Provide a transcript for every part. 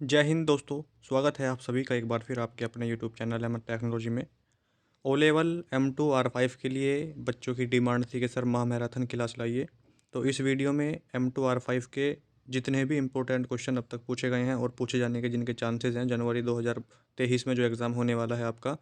जय हिंद दोस्तों। स्वागत है आप सभी का एक बार फिर आपके अपने यूट्यूब चैनल एम टेक्नोलॉजी में। ओ लेवल M2R5 के लिए बच्चों की डिमांड थी कि सर महा मैराथन क्लास लाइए। तो इस वीडियो में M2R5 के जितने भी इम्पोर्टेंट क्वेश्चन अब तक पूछे गए हैं और पूछे जाने के जिनके चांसेस हैं जनवरी 2023 में जो एग्ज़ाम होने वाला है आपका,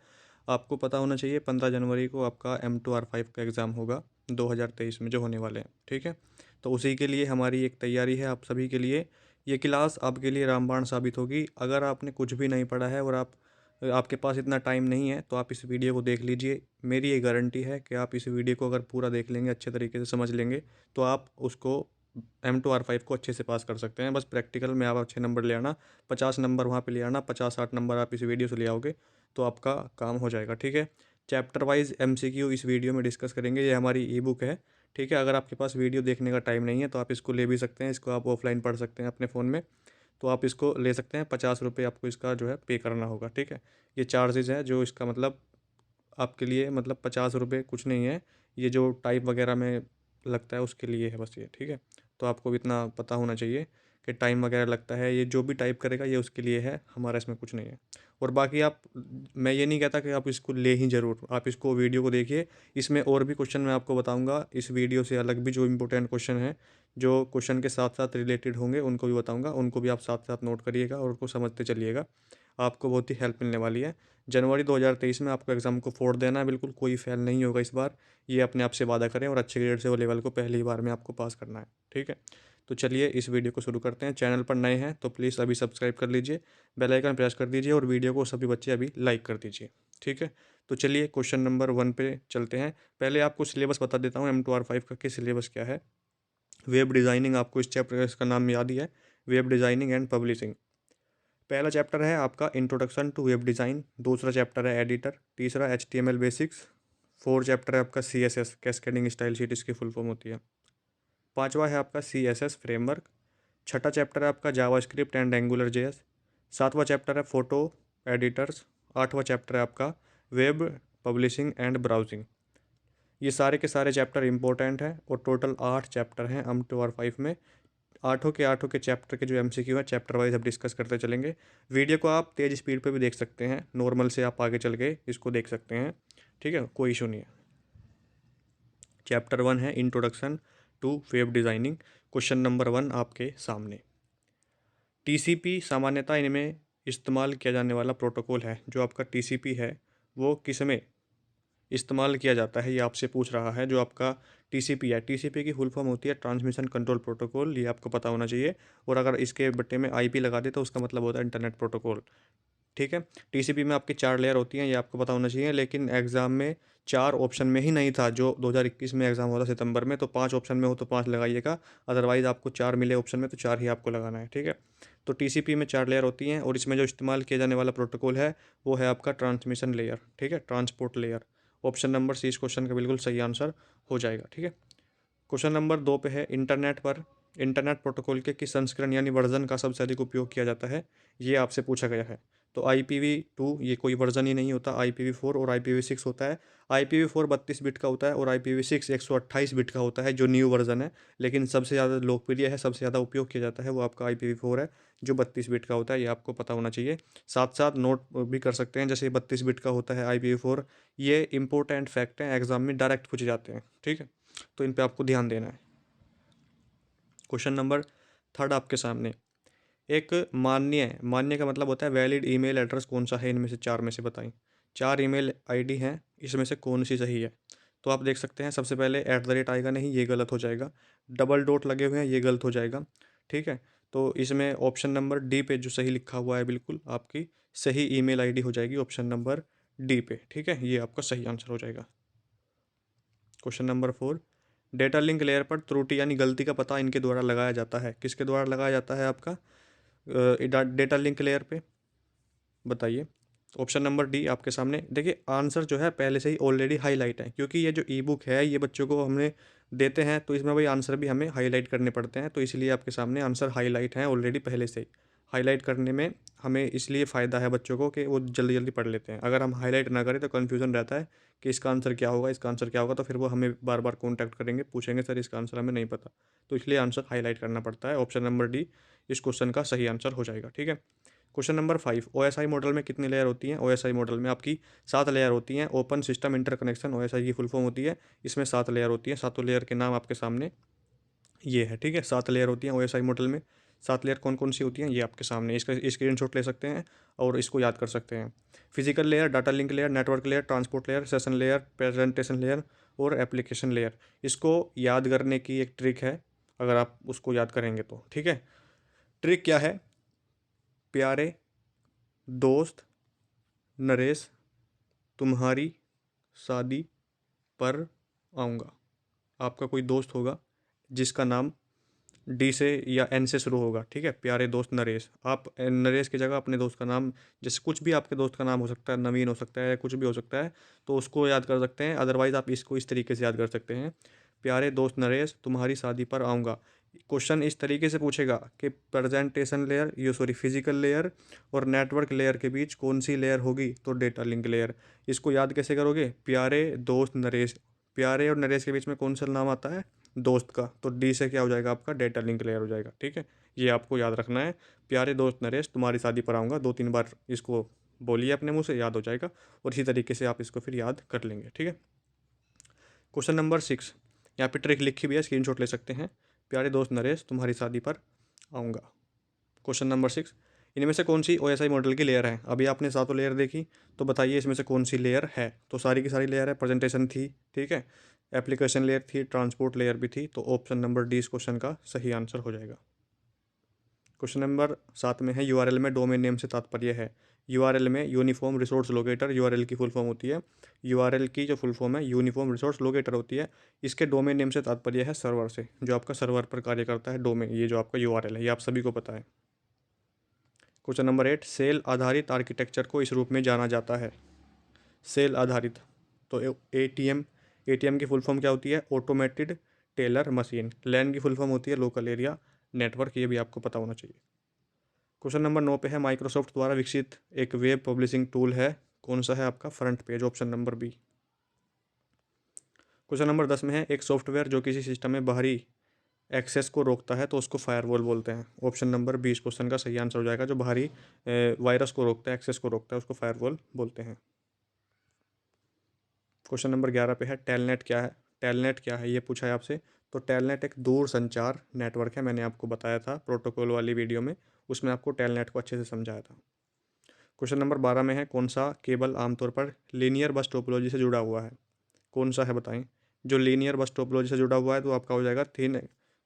आपको पता होना चाहिए 15 जनवरी को आपका M2R5 का एग्ज़ाम होगा 2023 में जो होने वाले हैं। ठीक है, तो उसी के लिए हमारी एक तैयारी है आप सभी के लिए। ये क्लास आपके लिए रामबाण साबित होगी। अगर आपने कुछ भी नहीं पढ़ा है और आपके पास इतना टाइम नहीं है तो आप इस वीडियो को देख लीजिए। मेरी ये गारंटी है कि आप इस वीडियो को अगर पूरा देख लेंगे, अच्छे तरीके से समझ लेंगे, तो आप उसको M2R5 को अच्छे से पास कर सकते हैं। बस प्रैक्टिकल में आप अच्छे नंबर ले आना, 50 नंबर वहाँ पे ले आना, 50-60 नंबर आप इस वीडियो से ले आओगे तो आपका काम हो जाएगा। ठीक है, चैप्टर वाइज MCQ इस वीडियो में डिस्कस करेंगे। ये हमारी ई बुक है। ठीक है, अगर आपके पास वीडियो देखने का टाइम नहीं है तो आप इसको ले भी सकते हैं। इसको आप ऑफलाइन पढ़ सकते हैं अपने फ़ोन में, तो आप इसको ले सकते हैं। 50 रुपये आपको इसका जो है पे करना होगा। ठीक है, ये चार्जेज़ है जो इसका मतलब आपके लिए, मतलब 50 रुपये कुछ नहीं है। ये जो टाइप वगैरह में लगता है उसके लिए है बस ये। ठीक है, तो आपको भी इतना पता होना चाहिए कि टाइम वगैरह लगता है, ये जो भी टाइप करेगा ये उसके लिए है, हमारा इसमें कुछ नहीं है। और बाकी आप, मैं ये नहीं कहता कि आप इसको ले ही ज़रूर, आप इसको वीडियो को देखिए। इसमें और भी क्वेश्चन मैं आपको बताऊंगा, इस वीडियो से अलग भी जो इंपॉर्टेंट क्वेश्चन हैं, जो क्वेश्चन के साथ साथ रिलेटेड होंगे उनको भी बताऊंगा। उनको भी आप साथ साथ नोट करिएगा और उनको समझते चलिएगा। आपको बहुत ही हेल्प मिलने वाली है। जनवरी 2023 में आपको एग्ज़ाम को फोड़ देना है, बिल्कुल कोई फेल नहीं होगा इस बार। ये अपने आप से वादा करें और अच्छे ग्रेड से वो लेवल को पहली बार में आपको पास करना है। ठीक है, तो चलिए इस वीडियो को शुरू करते हैं। चैनल पर नए हैं तो प्लीज़ अभी सब्सक्राइब कर लीजिए, बेल आइकन प्रेस कर दीजिए और वीडियो को सभी बच्चे अभी लाइक कर दीजिए। ठीक है, तो चलिए क्वेश्चन नंबर 1 पे चलते हैं। पहले आपको सिलेबस बता देता हूँ M2R5 का कि सिलेबस क्या है। वेब डिज़ाइनिंग, आपको इस चैप्टर का इसका नाम याद ही है, वेब डिज़ाइनिंग एंड पब्लिशिंग। पहला चैप्टर है आपका इंट्रोडक्शन टू वेब डिज़ाइन, दूसरा चैप्टर है एडिटर, तीसरा HTML बेसिक्स, फोर्थ चैप्टर है आपका CSS कैस्केडिंग स्टाइल शीट, इसकी फुल फॉर्म होती है। पांचवा है आपका CSS फ्रेमवर्क। छठा चैप्टर है आपका जावास्क्रिप्ट एंड एंगुलर JS। सातवां चैप्टर है फोटो एडिटर्स। आठवां चैप्टर है आपका वेब पब्लिशिंग एंड ब्राउजिंग। ये सारे के सारे चैप्टर इंपॉर्टेंट हैं और टोटल 8 चैप्टर हैं M2R5 में। आठों के चैप्टर के जो MCQ है चैप्टर वाइज अब डिस्कस करते चलेंगे। वीडियो को आप तेज़ स्पीड पे भी देख सकते हैं, नॉर्मल से आप आगे चल के इसको देख सकते हैं। ठीक है, कोई इशू नहीं है। चैप्टर 1 है introduction to web designing. Question number 1 आपके सामने। TCP सामान्यतः इनमें इस्तेमाल किया जाने वाला प्रोटोकॉल है। जो आपका TCP है वो किस में इस्तेमाल किया जाता है, ये आपसे पूछ रहा है। जो आपका TCP है, TCP की फुल फॉर्म होती है ट्रांसमिशन कंट्रोल प्रोटोकॉल, ये आपको पता होना चाहिए। और अगर इसके बट्टे में IP लगा दे तो उसका मतलब होता है इंटरनेट प्रोटोकॉल। ठीक है, TCP में आपकी 4 लेयर होती हैं, ये आपको पता होना चाहिए। लेकिन एग्जाम में 4 ऑप्शन में ही नहीं था। जो 2021 में एग्जाम हुआ था सितंबर में, तो 5 ऑप्शन में हो तो 5 लगाइएगा, अदरवाइज आपको 4 मिले ऑप्शन में तो 4 ही आपको लगाना है। ठीक है, तो TCP में 4 लेयर होती हैं और इसमें जो इस्तेमाल किया जाने वाला प्रोटोकॉल है वो है आपका ट्रांसमिशन लेयर। ठीक है, transport layer. Option number C इस क्वेश्चन का बिल्कुल सही आंसर हो जाएगा। ठीक है, क्वेश्चन नंबर 2 पे है इंटरनेट पर इंटरनेट प्रोटोकॉल के किस संस्करण यानी वर्जन का सबसे अधिक उपयोग किया जाता है, ये आपसे पूछा गया है। तो IPv2 ये कोई वर्जन ही नहीं होता, IPv4 और IPv6 होता है। IPv4 32 बिट का होता है और IPv6 128 बिट का होता है, जो न्यू वर्जन है। लेकिन सबसे ज़्यादा लोकप्रिय है, सबसे ज़्यादा उपयोग किया जाता है वो आपका IPv4 है, जो 32 बिट का होता है। ये आपको पता होना चाहिए। साथ साथ नोट भी कर सकते हैं, जैसे 32 बिट का होता है IPv4। ये इंपॉर्टेंट फैक्ट हैं, एग्जाम में डायरेक्ट पूछे जाते हैं। ठीक है, तो इन पे आपको ध्यान देना है। क्वेश्चन नंबर 3 आपके सामने। एक मान्य मान्य का मतलब होता है वैलिड ईमेल एड्रेस कौन सा है, इनमें से 4 में से बताएं। 4 ईमेल आईडी हैं, इसमें से कौन सी सही है। तो आप देख सकते हैं, सबसे पहले @ आएगा नहीं, ये गलत हो जाएगा। डबल डॉट लगे हुए हैं, ये गलत हो जाएगा। ठीक है, तो इसमें ऑप्शन नंबर D पे जो सही लिखा हुआ है बिल्कुल आपकी सही ईमेल आईडी हो जाएगी, ऑप्शन नंबर D पे। ठीक है, ये आपका सही आंसर हो जाएगा। Question number 4, data link layer पर त्रुटि यानी गलती का पता इनके द्वारा लगाया जाता है। किसके द्वारा लगाया जाता है आपका डेटा लिंक लेयर पे, बताइए। ऑप्शन नंबर D आपके सामने। देखिए आंसर जो है पहले से ही ऑलरेडी हाईलाइट है, क्योंकि ये जो ई बुक है ये बच्चों को हमने देते हैं तो इसमें भाई आंसर भी हमें हाईलाइट करने पड़ते हैं, तो इसलिए आपके सामने आंसर हाईलाइट हैं ऑलरेडी पहले से ही। हाईलाइट करने में हमें इसलिए फ़ायदा है बच्चों को कि वो जल्दी जल्दी पढ़ लेते हैं। अगर हम हाईलाइट ना करें तो कन्फ्यूज़न रहता है कि इसका आंसर क्या होगा, इसका आंसर क्या होगा, तो फिर वो हमें बार बार कॉन्टैक्ट करेंगे, पूछेंगे सर इसका आंसर हमें नहीं पता। तो इसलिए आंसर हाईलाइट करना पड़ता है। ऑप्शन नंबर डी इस क्वेश्चन का सही आंसर हो जाएगा। ठीक है। क्वेश्चन नंबर 5, ओएसआई मॉडल में कितनी लेयर होती हैं? ओएसआई मॉडल में आपकी 7 लेयर होती हैं। ओपन सिस्टम इंटरकनेक्शन ओएसआई की फुल फॉर्म होती है। इसमें 7 लेयर होती हैं। सातों लेयर के नाम आपके सामने ये है। ठीक है, 7 लेयर होती हैं ओएसआई मॉडल में। 7 लेयर कौन कौन सी होती हैं ये आपके सामने, इसका स्क्रीनशॉट ले सकते हैं और इसको याद कर सकते हैं। Physical layer, data link layer, network layer, transport layer, session layer, presentation layer और एप्लीकेशन लेयर। इसको याद करने की एक ट्रिक है, अगर आप उसको याद करेंगे तो। ठीक है, ट्रिक क्या है? प्यारे दोस्त नरेश, तुम्हारी शादी पर आऊँगा। आपका कोई दोस्त होगा जिसका नाम डी से या एन से शुरू होगा। ठीक है, प्यारे दोस्त नरेश। आप नरेश की जगह अपने दोस्त का नाम, जैसे कुछ भी आपके दोस्त का नाम हो सकता है, नवीन हो सकता है, कुछ भी हो सकता है, तो उसको याद कर सकते हैं। अदरवाइज़ आप इसको इस तरीके से याद कर सकते हैं, प्यारे दोस्त नरेश, तुम्हारी शादी पर आऊँगा। क्वेश्चन इस तरीके से पूछेगा कि प्रेजेंटेशन लेयर, ये सॉरी फिजिकल लेयर और नेटवर्क लेयर के बीच कौन सी लेयर होगी? तो डेटा लिंक लेयर। इसको याद कैसे करोगे? प्यारे दोस्त नरेश, प्यारे और नरेश के बीच में कौन सा नाम आता है? दोस्त का। तो डी से क्या हो जाएगा? आपका डेटा लिंक लेयर हो जाएगा। ठीक है, ये आपको याद रखना है। प्यारे दोस्त नरेश, तुम्हारी शादी पर आऊँगा, 2-3 बार इसको बोलिए अपने मुंह से, याद हो जाएगा और इसी तरीके से आप इसको फिर याद कर लेंगे। ठीक है। क्वेश्चन नंबर 6, यहाँ पे ट्रिक लिखी भी है, स्क्रीनशॉट ले सकते हैं। प्यारे दोस्त नरेश, तुम्हारी शादी पर आऊँगा। क्वेश्चन नंबर 6, इनमें से कौन सी ओएसआई मॉडल की लेयर है? अभी आपने सातों लेयर देखी, तो बताइए इसमें से कौन सी लेयर है? तो सारी की सारी लेयर है। प्रेजेंटेशन थी, ठीक है, एप्लीकेशन लेयर थी, ट्रांसपोर्ट लेयर भी थी। तो ऑप्शन नंबर डी इस क्वेश्चन का सही आंसर हो जाएगा। क्वेश्चन नंबर 7 में है, यूआरएल में डोमेन नेम से तात्पर्य है। यूआरएल में यूनिफॉर्म रिसोर्स लोकेटर, यूआरएल की फुल फॉर्म होती है। यूआरएल की जो फुल फॉर्म है यूनिफॉर्म रिसोर्स लोकेटर होती है। इसके डोमेन नेम से तात्पर्य है सर्वर से, जो आपका सर्वर पर कार्य करता है डोमेन, ये जो आपका यूआरएल है, ये आप सभी को पता है। क्वेश्चन नंबर 8, सेल आधारित आर्किटेक्चर को इस रूप में जाना जाता है। सेल आधारित, तो एटीएम, एटीएम की फुल फॉर्म क्या होती है? Automated teller machine. लैन की फुल फॉर्म होती है लोकल एरिया नेटवर्क, ये भी आपको पता होना चाहिए। क्वेश्चन नंबर 9 पे है, माइक्रोसॉफ्ट द्वारा विकसित एक वेब पब्लिशिंग टूल है, कौन सा है? आपका front page, option number B. Question number 10 में है, एक सॉफ्टवेयर जो किसी सिस्टम में बाहरी एक्सेस को रोकता है तो उसको फायरवॉल बोलते हैं। ऑप्शन नंबर 20 क्वेश्चन का सही आंसर हो जाएगा। जो बाहरी वायरस को रोकता है, एक्सेस को रोकता है, उसको फायरवॉल बोलते हैं। क्वेश्चन नंबर 11 पे है, टेलनेट क्या है? टेलनेट क्या है ये पूछा है आपसे। तो टेलनेट एक दूर संचार नेटवर्क है, मैंने आपको बताया था प्रोटोकॉल वाली वीडियो में, उसमें आपको टेलनेट को अच्छे से समझाया था। क्वेश्चन नंबर 12 में है, कौन सा केबल आमतौर पर लीनियर बस टोपोलॉजी से जुड़ा हुआ है? कौन सा है बताएं? जो लीनियर बस टोपोलॉजी से जुड़ा हुआ है तो आपका हो जाएगा thin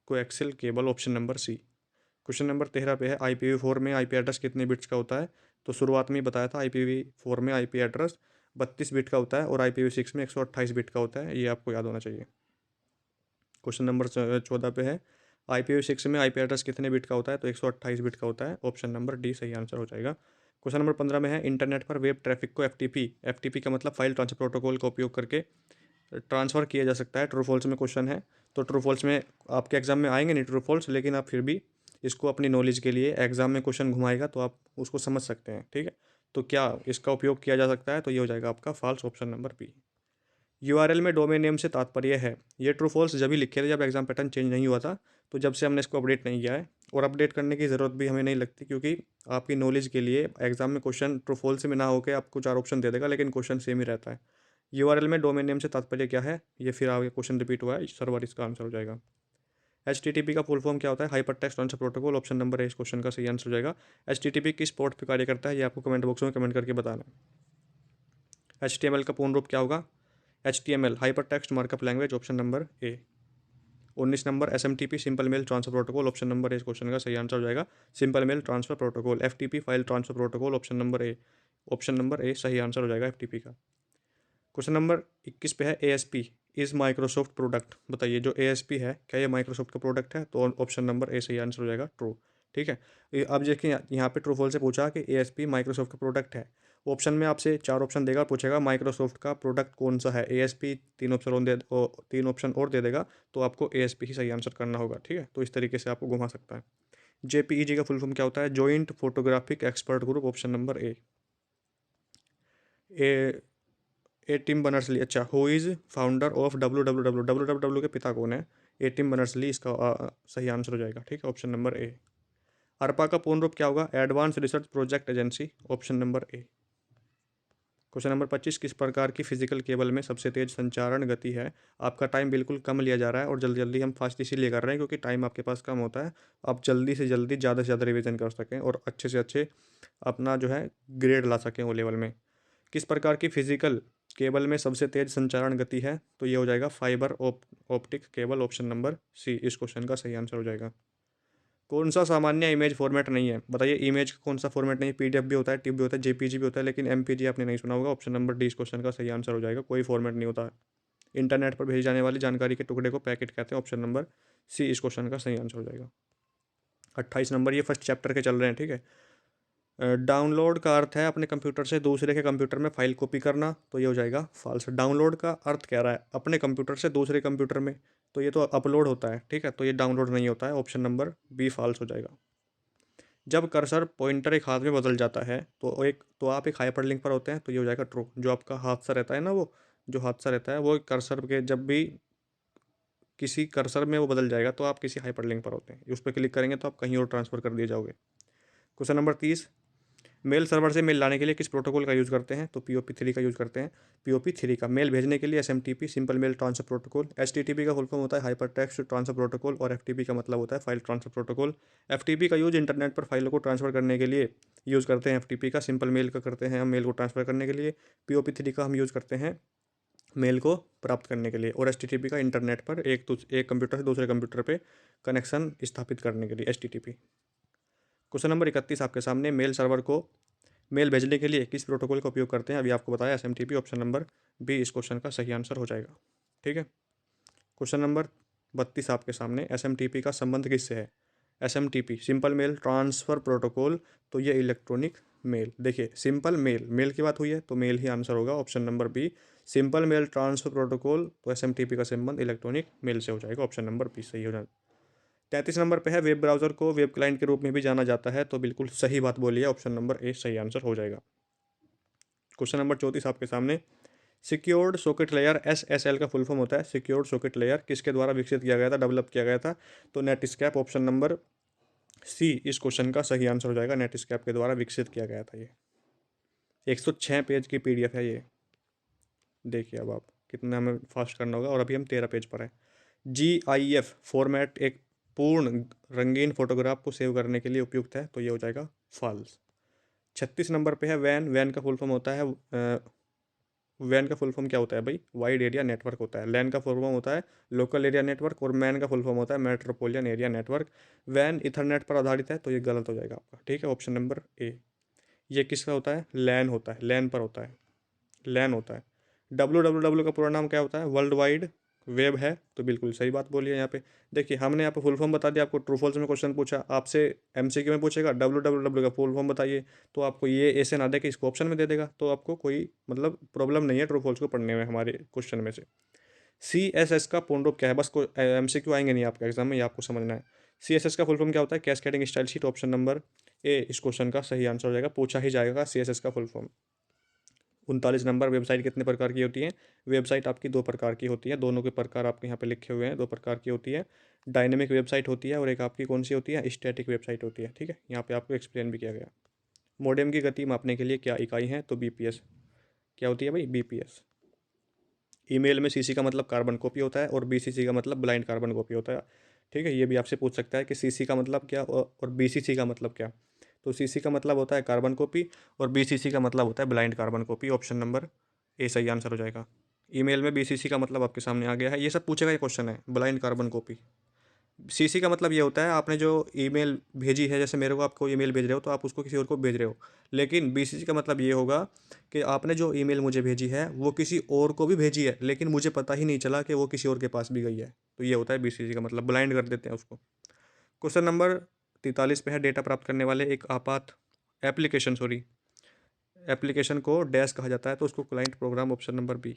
coaxial cable, option number C. Question number 13 पे है, IPv4 में आईपी एड्रेस कितने बिट्स का होता है? तो शुरुआत में ही बताया था, IPv4 में आईपी एड्रेस 32 बिट का होता है और IPv6 में 128 बिट का होता है, ये आपको याद होना चाहिए। क्वेश्चन नंबर 14 पे है, IPv6 में आईपी एड्रेस कितने बिट का होता है? तो 128 बिट का होता है, ऑप्शन नंबर डी सही आंसर हो जाएगा। क्वेश्चन नंबर 15 में है, इंटरनेट पर वेब ट्रैफिक को एफ का मतलब फाइल ट्रांसफर प्रोटोकॉल का उपयोग करके ट्रांसफ़र किया जा सकता है। ट्रू फॉल्स में क्वेश्चन है, तो ट्रू फॉल्स में आपके एग्जाम में आएंगे नहीं ट्रू फॉल्स, लेकिन आप फिर भी इसको अपनी नॉलेज के लिए एग्जाम में क्वेश्चन घुमाएगा तो आप उसको समझ सकते हैं। ठीक है, तो क्या इसका उपयोग किया जा सकता है? तो ये हो जाएगा आपका false, option number B. URL में डोमेन नेम से तात्पर्य है, ये ट्रू फॉल्स जब ही लिखे थे जब एग्जाम पैटर्न चेंज नहीं हुआ था, तो जब से हमने इसको अपडेट नहीं किया है, और अपडेट करने की ज़रूरत भी हमें नहीं लगती, क्योंकि आपकी नॉलेज के लिए एग्जाम में क्वेश्चन ट्रू फॉल्स में ना होकर आपको 4 ऑप्शन दे देगा, लेकिन क्वेश्चन सेम ही रहता है। यूआरएल में डोमेन नेम से तात्पर्य क्या है? ये फिर आगे क्वेश्चन रिपीट हुआ है, सर्वर इसका आंसर हो जाएगा। HTTP का फुल फॉर्म क्या होता है? Hyper text transfer protocol, option number A इस क्वेश्चन का सही आंसर हो जाएगा। HTTP किस पोर्ट पे कार्य करता है? ये आपको कमेंट बॉक्स में कमेंट करके बताना है। HTML का पूर्ण रूप क्या होगा? HTML hyper text markup language, option number A. 19 number SMTP simple mail transfer protocol, option number A इस क्वेश्चन का सही आंसर हो जाएगा। Simple mail transfer protocol. FTP file transfer protocol, option number A. Option number A सही answer हो जाएगा FTP का। Question number 21 पे है, ASP इज़ माइक्रोसॉफ्ट प्रोडक्ट। बताइए जो ASP है क्या ये माइक्रोसॉफ्ट का प्रोडक्ट है? तो ऑप्शन नंबर ए सही आंसर हो जाएगा, ट्रू। ठीक है, अब देखिए यहाँ पे ट्रू फॉल्स से पूछा कि ASP माइक्रोसॉफ्ट का प्रोडक्ट है। ऑप्शन में आपसे 4 ऑप्शन देगा, पूछेगा माइक्रोसॉफ्ट का प्रोडक्ट कौन सा है? ASP 3 ऑप्शन और दे देगा, तो आपको ASP ही सही आंसर करना होगा। ठीक है, तो इस तरीके से आपको घुमा सकता है। JPEG का फुल फॉर्म क्या होता है? Joint photographic expert group, option number a. A a Tim Berners-Lee, अच्छा, who is founder of WWW, WWW के पिता कौन है? ए टिम बर्नर्स-ली इसका सही आंसर हो जाएगा, ठीक है, ऑप्शन नंबर ए। अरपा का पूर्ण रूप क्या होगा? Advance research project agency, option number A. Question number 25, किस प्रकार की फिजिकल केबल में सबसे तेज संचारण गति है? आपका टाइम बिल्कुल कम लिया जा रहा है और जल्दी जल्दी हम फास्ट इसीलिए कर रहे हैं क्योंकि टाइम आपके पास कम होता है। आप जल्दी से जल्दी ज़्यादा से ज़्यादा रिवीजन कर सकें और अच्छे से अच्छे अपना जो है ग्रेड ला सकें वो लेवल में। किस प्रकार की फिजिकल केबल में सबसे तेज संचारण गति है? तो ये हो जाएगा fibre optic cable, option number C इस क्वेश्चन का सही आंसर हो जाएगा। कौन सा सामान्य इमेज फॉर्मेट नहीं है? बताइए, इमेज का कौन सा फॉर्मेट नहीं है? PDF भी होता है, टिप भी होता है, JPG भी होता है, लेकिन MPG आपने नहीं सुना होगा। ऑप्शन नंबर डी इस क्वेश्चन का सही आंसर हो जाएगा। कोई फॉर्मेट नहीं होता है। इंटरनेट पर भेजी जाने वाली जानकारी के टुकड़े को पैकेट कहते हैं। ऑप्शन नंबर सी इस क्वेश्चन का सही आंसर हो जाएगा। 28 नंबर, ये फर्स्ट चैप्टर के चल रहे हैं, ठीक है। डाउनलोड का अर्थ है अपने कंप्यूटर से दूसरे के कंप्यूटर में फाइल कॉपी करना, तो ये हो जाएगा फॉल्स। डाउनलोड का अर्थ कह रहा है अपने कंप्यूटर से दूसरे कंप्यूटर में, तो ये तो अपलोड होता है, ठीक है, तो ये डाउनलोड नहीं होता है। ऑप्शन नंबर बी फॉल्स हो जाएगा। जब कर्सर पॉइंटर एक हाथ में बदल जाता है तो आप एक हाइपरलिंक पर होते हैं, तो ये हो जाएगा ट्रू। जो आपका हादसा रहता है ना, वो जो हादसा रहता है वो कर्सर के जब भी किसी कर्सर में वो बदल जाएगा तो आप किसी हाइपरलिंक पर होते हैं, उस पर क्लिक करेंगे तो आप कहीं और ट्रांसफर कर दिए जाओगे। क्वेश्चन नंबर 30, मेल सर्वर से मेल लाने के लिए किस प्रोटोकॉल का यूज़ करते हैं? तो POP3 का यूज़ करते हैं। POP3 का मेल भेजने के लिए SMTP, simple mail transfer protocol. HTTP का फुल फॉर्म होता है हाइपर टेक्स्ट ट्रांसफर प्रोटोकॉल और FTP का मतलब होता है फाइल ट्रांसफर प्रोटोकॉल। FTP का यूज इंटरनेट पर फाइलों को ट्रांसफर करने के लिए यूज़ करते हैं। FTP का सिंपल मेल का करते हैं हम मेल को ट्रांसफर करने के लिए। POP3 का हम यूज़ करते हैं मेल को प्राप्त करने के लिए, और HTTP का इंटरनेट पर एक कंप्यूटर से दूसरे कंप्यूटर पर कनेक्शन स्थापित करने के लिए HTTP। क्वेश्चन नंबर 31 आपके सामने, मेल सर्वर को मेल भेजने के लिए किस प्रोटोकॉल का उपयोग करते हैं? अभी आपको बताया SMTP, ऑप्शन नंबर बी इस क्वेश्चन का सही आंसर हो जाएगा, ठीक है। क्वेश्चन नंबर 32 आपके सामने, SMTP का संबंध किससे है? SMTP simple mail transfer protocol, तो ये इलेक्ट्रॉनिक मेल। देखिए, सिंपल मेल की बात हुई है तो मेल ही आंसर होगा, option number B simple mail transfer protocol, तो SMTP का संबंध इलेक्ट्रॉनिक मेल से हो जाएगा, ऑप्शन नंबर बी सही हो जाएगा। 33 नंबर पे है, वेब ब्राउज़र को वेब क्लाइंट के रूप में भी जाना जाता है, तो बिल्कुल सही बात बोली है, ऑप्शन नंबर ए सही आंसर हो जाएगा। क्वेश्चन नंबर 34 आपके सामने, सिक्योर्ड सॉकेट लेयर SSL का फुल फॉर्म होता है। सिक्योर्ड सॉकेट लेयर किसके द्वारा विकसित किया गया था, डेवलप किया गया था? तो नेटस्कैप, ऑप्शन नंबर सी इस क्वेश्चन का सही आंसर हो जाएगा। नेटस्कैप के द्वारा विकसित किया गया था ये। 106 पेज की PDF है ये। देखिए अब आप कितना हमें फास्ट करना होगा, और अभी हम 13 पेज पर हैं। GIF फॉर्मेट एक पूर्ण रंगीन फोटोग्राफ को सेव करने के लिए उपयुक्त है, तो ये हो जाएगा फॉल्स। 36 नंबर पे है, वैन का फुल फॉर्म होता है वैन का फुल फॉर्म क्या होता है भाई? वाइड एरिया नेटवर्क होता है। लैन का फुल फॉर्म होता है लोकल एरिया नेटवर्क, और मैन का फुल फॉर्म होता है मेट्रोपोलियन एरिया नेटवर्क। वैन इथरनेट पर आधारित है, तो ये गलत हो जाएगा आपका, ठीक है, ऑप्शन नंबर ए। ये किसका होता है? लैन होता है, लैन पर होता है, लैन होता है। WWW का पूरा नाम क्या होता है? वर्ल्ड वाइड वेब है, तो बिल्कुल सही बात बोली है यहाँ पे। देखिए, हमने यहाँ पे फुल फॉर्म बता दिया आपको। ट्रू फॉल्स में क्वेश्चन पूछा आपसे, MCQ में पूछेगा WWW का फुल फॉर्म बताइए, तो आपको ये ऐसे ना दे कि इसको ऑप्शन में दे देगा, तो आपको कोई मतलब प्रॉब्लम नहीं है ट्रू फॉल्स को पढ़ने में हमारे क्वेश्चन में से। CSS का पूर्ण रूप क्या है? बस MCQ आएंगे नहीं आपके एग्जाम में, ये आपको समझना है। CSS का फुल फॉर्म क्या होता है? Cascading style sheet, option number A इस क्वेश्चन का सही आंसर हो जाएगा। पूछा ही जाएगा CSS का फुल फॉर्म। 39 नंबर, वेबसाइट कितने प्रकार की होती है? वेबसाइट आपकी दो प्रकार की होती है, दोनों के प्रकार आपके यहाँ पे लिखे हुए हैं। दो प्रकार की होती है, डायनेमिक वेबसाइट होती है और एक आपकी कौन सी होती है? स्टैटिक वेबसाइट होती है, ठीक है, यहाँ पे आपको एक्सप्लेन भी किया गया। मॉडेम की गति मापने के लिए क्या इकाई है? तो BPS। क्या होती है भाई? BPS। ईमेल में CC का मतलब कार्बन कॉपी होता है और BCC का मतलब ब्लाइंड कार्बन कॉपी होता है, ठीक है। ये भी आपसे पूछ सकता है कि CC का मतलब क्या और BCC का मतलब क्या? तो CC का मतलब होता है कार्बन कॉपी और BCC का मतलब होता है blind carbon copy, option number A सही आंसर हो जाएगा। ईमेल में BCC का मतलब आपके सामने आ गया है, ये सब पूछेगा ये क्वेश्चन है, ब्लाइंड कार्बन कॉपी। CC का मतलब ये होता है आपने जो ईमेल भेजी है, जैसे मेरे को आपको ईमेल भेज रहे हो तो आप उसको किसी और को भेज रहे हो, लेकिन BCC का मतलब ये होगा कि आपने जो ईमेल मुझे भेजी है वो किसी और को भी भेजी है, लेकिन मुझे पता ही नहीं चला कि वो किसी और के पास भी गई है, तो ये होता है BCC का मतलब, ब्लाइंड कर देते हैं उसको। क्वेश्चन नंबर 43 पे है, डेटा प्राप्त करने वाले एक एप्लीकेशन को डैश कहा जाता है, तो उसको client program, option number B.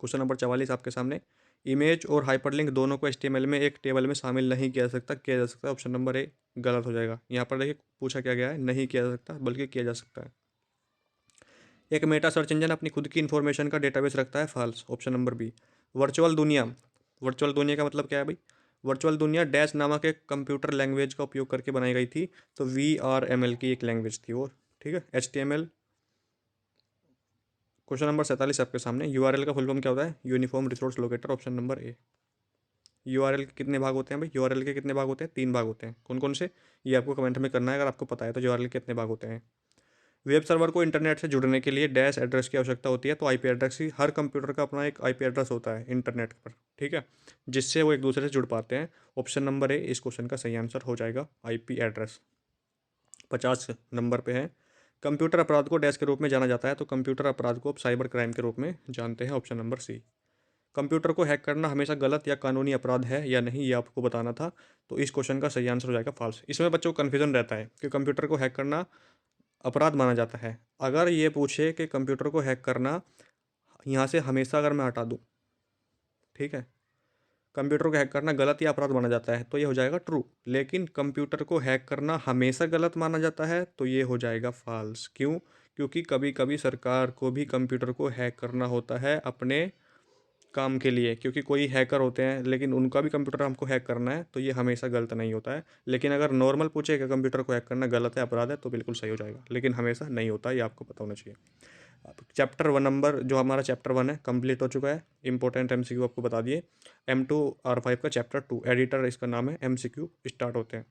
Question number 44 आपके सामने, इमेज और हाइपरलिंक दोनों को HTML में एक टेबल में शामिल नहीं किया जा सकता। किया जा सकता है, ऑप्शन नंबर ए गलत हो जाएगा। यहाँ पर देखिए पूछा क्या गया है, नहीं किया जा सकता बल्कि किया जा सकता है। एक मेटा सर्च इंजन अपनी खुद की इन्फॉर्मेशन का डेटाबेस रखता है, false, option number B. Virtual दुनिया, वर्चुअल दुनिया का मतलब क्या है भाई? वर्चुअल दुनिया डैश नामक एक कंप्यूटर लैंग्वेज का उपयोग करके बनाई गई थी। तो VRML की एक लैंग्वेज थी वो, ठीक है। HTML। क्वेश्चन नंबर 47 आपके सामने, URL का फुल फॉर्म क्या होता है? Uniform resource locator, option number ए। URL के कितने भाग होते हैं भाई? URL के कितने भाग होते हैं? 3 भाग होते हैं। कौन कौन से? ये आपको कमेंट में करना है अगर आपको पता है तो। URL के कितने भाग होते हैं? वेब सर्वर को इंटरनेट से जुड़ने के लिए डैश एड्रेस की आवश्यकता होती है। तो IP एड्रेस ही, हर कंप्यूटर का अपना एक IP एड्रेस होता है इंटरनेट पर, ठीक है, जिससे वो एक दूसरे से जुड़ पाते हैं। ऑप्शन नंबर ए इस क्वेश्चन का सही आंसर हो जाएगा, IP एड्रेस। 50 नंबर पे है, कंप्यूटर अपराध को डैश के रूप में जाना जाता है। तो कंप्यूटर अपराध को आप साइबर क्राइम के रूप में जानते हैं, ऑप्शन नंबर सी। कंप्यूटर को हैक करना हमेशा गलत या कानूनी अपराध है या नहीं, ये आपको बताना था। तो इस क्वेश्चन का सही आंसर हो जाएगा फॉल्स। इसमें बच्चों को कन्फ्यूजन रहता है कि कंप्यूटर को हैक करना अपराध माना जाता है। अगर ये पूछे कि कंप्यूटर को हैक करना यहाँ से हमेशा अगर मैं हटा दूँ, ठीक है, कंप्यूटर को हैक करना गलत या अपराध माना जाता है तो ये हो जाएगा ट्रू। लेकिन कंप्यूटर को हैक करना हमेशा गलत माना जाता है तो ये हो जाएगा फॉल्स। क्यों? क्योंकि कभी कभी सरकार को भी कंप्यूटर को हैक करना होता है अपने काम के लिए, क्योंकि कोई हैकर होते हैं लेकिन उनका भी कंप्यूटर हमको हैक करना है, तो ये हमेशा गलत नहीं होता है। लेकिन अगर नॉर्मल पूछे कि कंप्यूटर को हैक करना गलत है, अपराध है, तो बिल्कुल सही हो जाएगा, लेकिन हमेशा नहीं होता, ये आपको पता होना चाहिए। अब चैप्टर 1 नंबर, जो हमारा चैप्टर 1 है कंप्लीट हो चुका है। इंपॉर्टेंट MCQ आपको बता दिए। M2R5 का चैप्टर 2 एडिटर इसका नाम है, MCQ स्टार्ट होते हैं।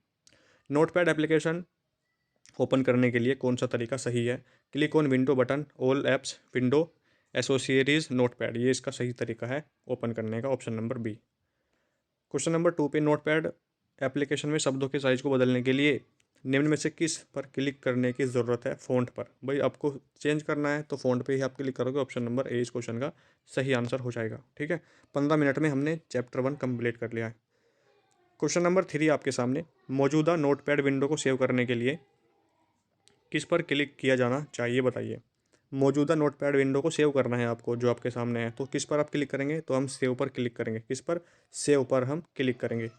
नोटपैड एप्लीकेशन ओपन करने के लिए कौन सा तरीका सही है? Click on window button, all apps, window, accessories, notepad, ये इसका सही तरीका है ओपन करने का, option number B. Question number 2 पे, नोटपैड एप्लीकेशन में शब्दों के साइज को बदलने के लिए निम्न में से किस पर क्लिक करने की ज़रूरत है? फ़ॉन्ट पर। भाई आपको चेंज करना है तो फ़ॉन्ट पे ही आप क्लिक करोगे, ऑप्शन नंबर ए इस क्वेश्चन का सही आंसर हो जाएगा, ठीक है। 15 मिनट में हमने चैप्टर 1 कंप्लीट कर लिया है। क्वेश्चन नंबर 3 आपके सामने, मौजूदा नोटपैड विंडो को सेव करने के लिए किस पर क्लिक किया जाना चाहिए, बताइए। मौजूदा नोटपैड विंडो को सेव करना है आपको, जो आपके सामने है, तो किस पर आप क्लिक करेंगे? तो हम सेव पर क्लिक करेंगे। किस पर? सेव पर हम क्लिक करेंगे।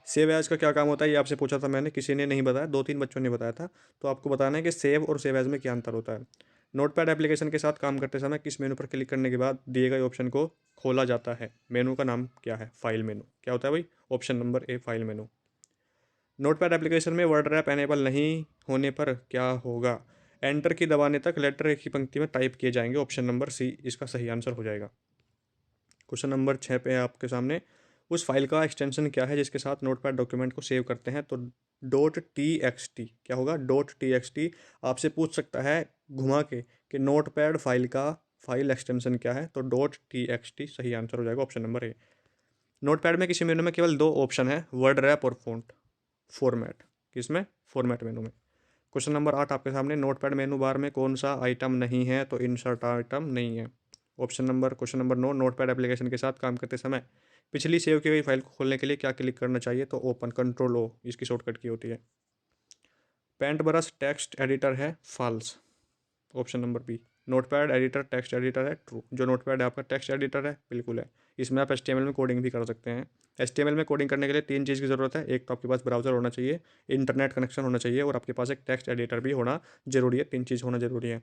सेव एज का क्या काम होता है, ये आपसे पूछा था मैंने, किसी ने नहीं बताया, 2-3 बच्चों ने बताया था। तो आपको बताना है कि सेव और सेव एज में क्या अंतर होता है। नोटपैड एप्लीकेशन के साथ काम करते समय किस मेनू पर क्लिक करने के बाद दिए गए ऑप्शन को खोला जाता है? मेनू का नाम क्या है? File menu. क्या होता है भाई? ऑप्शन नंबर ए फाइल मेनू। नोटपैड एप्लीकेशन में वर्ड रैप एनेबल नहीं होने पर क्या होगा? एंटर की दबाने तक लेटर एक ही पंक्ति में टाइप किए जाएंगे, ऑप्शन नंबर सी इसका सही आंसर हो जाएगा। क्वेश्चन नंबर 6 पे है आपके सामने, उस फाइल का एक्सटेंशन क्या है जिसके साथ नोटपैड डॉक्यूमेंट को सेव करते हैं? तो .txt। क्या होगा? .txt। आपसे पूछ सकता है घुमा के कि नोटपैड फाइल का फाइल एक्सटेंशन क्या है? तो .txt सही आंसर हो जाएगा, ऑप्शन नंबर ए। नोटपैड में किसी मेनू में केवल 2 ऑप्शन है, वर्ड रैप और फॉन्ट फॉर्मेट। किसमें? फॉर्मेट मेनू में। क्वेश्चन नंबर 8 आपके सामने, नोटपैड मेनू बार में कौन सा आइटम नहीं है? तो इंसर्ट आइटम नहीं है। क्वेश्चन नंबर 9, नोटपैड एप्लीकेशन के साथ काम करते समय पिछली सेव की गई फाइल को खोलने के लिए क्या क्लिक करना चाहिए? तो ओपन, कंट्रोल ओ इसकी शॉर्टकट की होती है। पेंट ब्रश टेक्स्ट एडिटर है, false, option number B. Notepad editor text editor है, ट्रू। जो नोटपैड है आपका टेक्स्ट एडिटर है, बिल्कुल है। इसमें आप HTML में कोडिंग भी कर सकते हैं। HTML में कोडिंग करने के लिए 3 चीज़ की ज़रूरत है। एक तो आपके पास ब्राउज़र होना चाहिए, इंटरनेट कनेक्शन होना चाहिए, और आपके पास एक टेक्स्ट एडिटर भी होना जरूरी है। 3 चीज़ होना जरूरी है।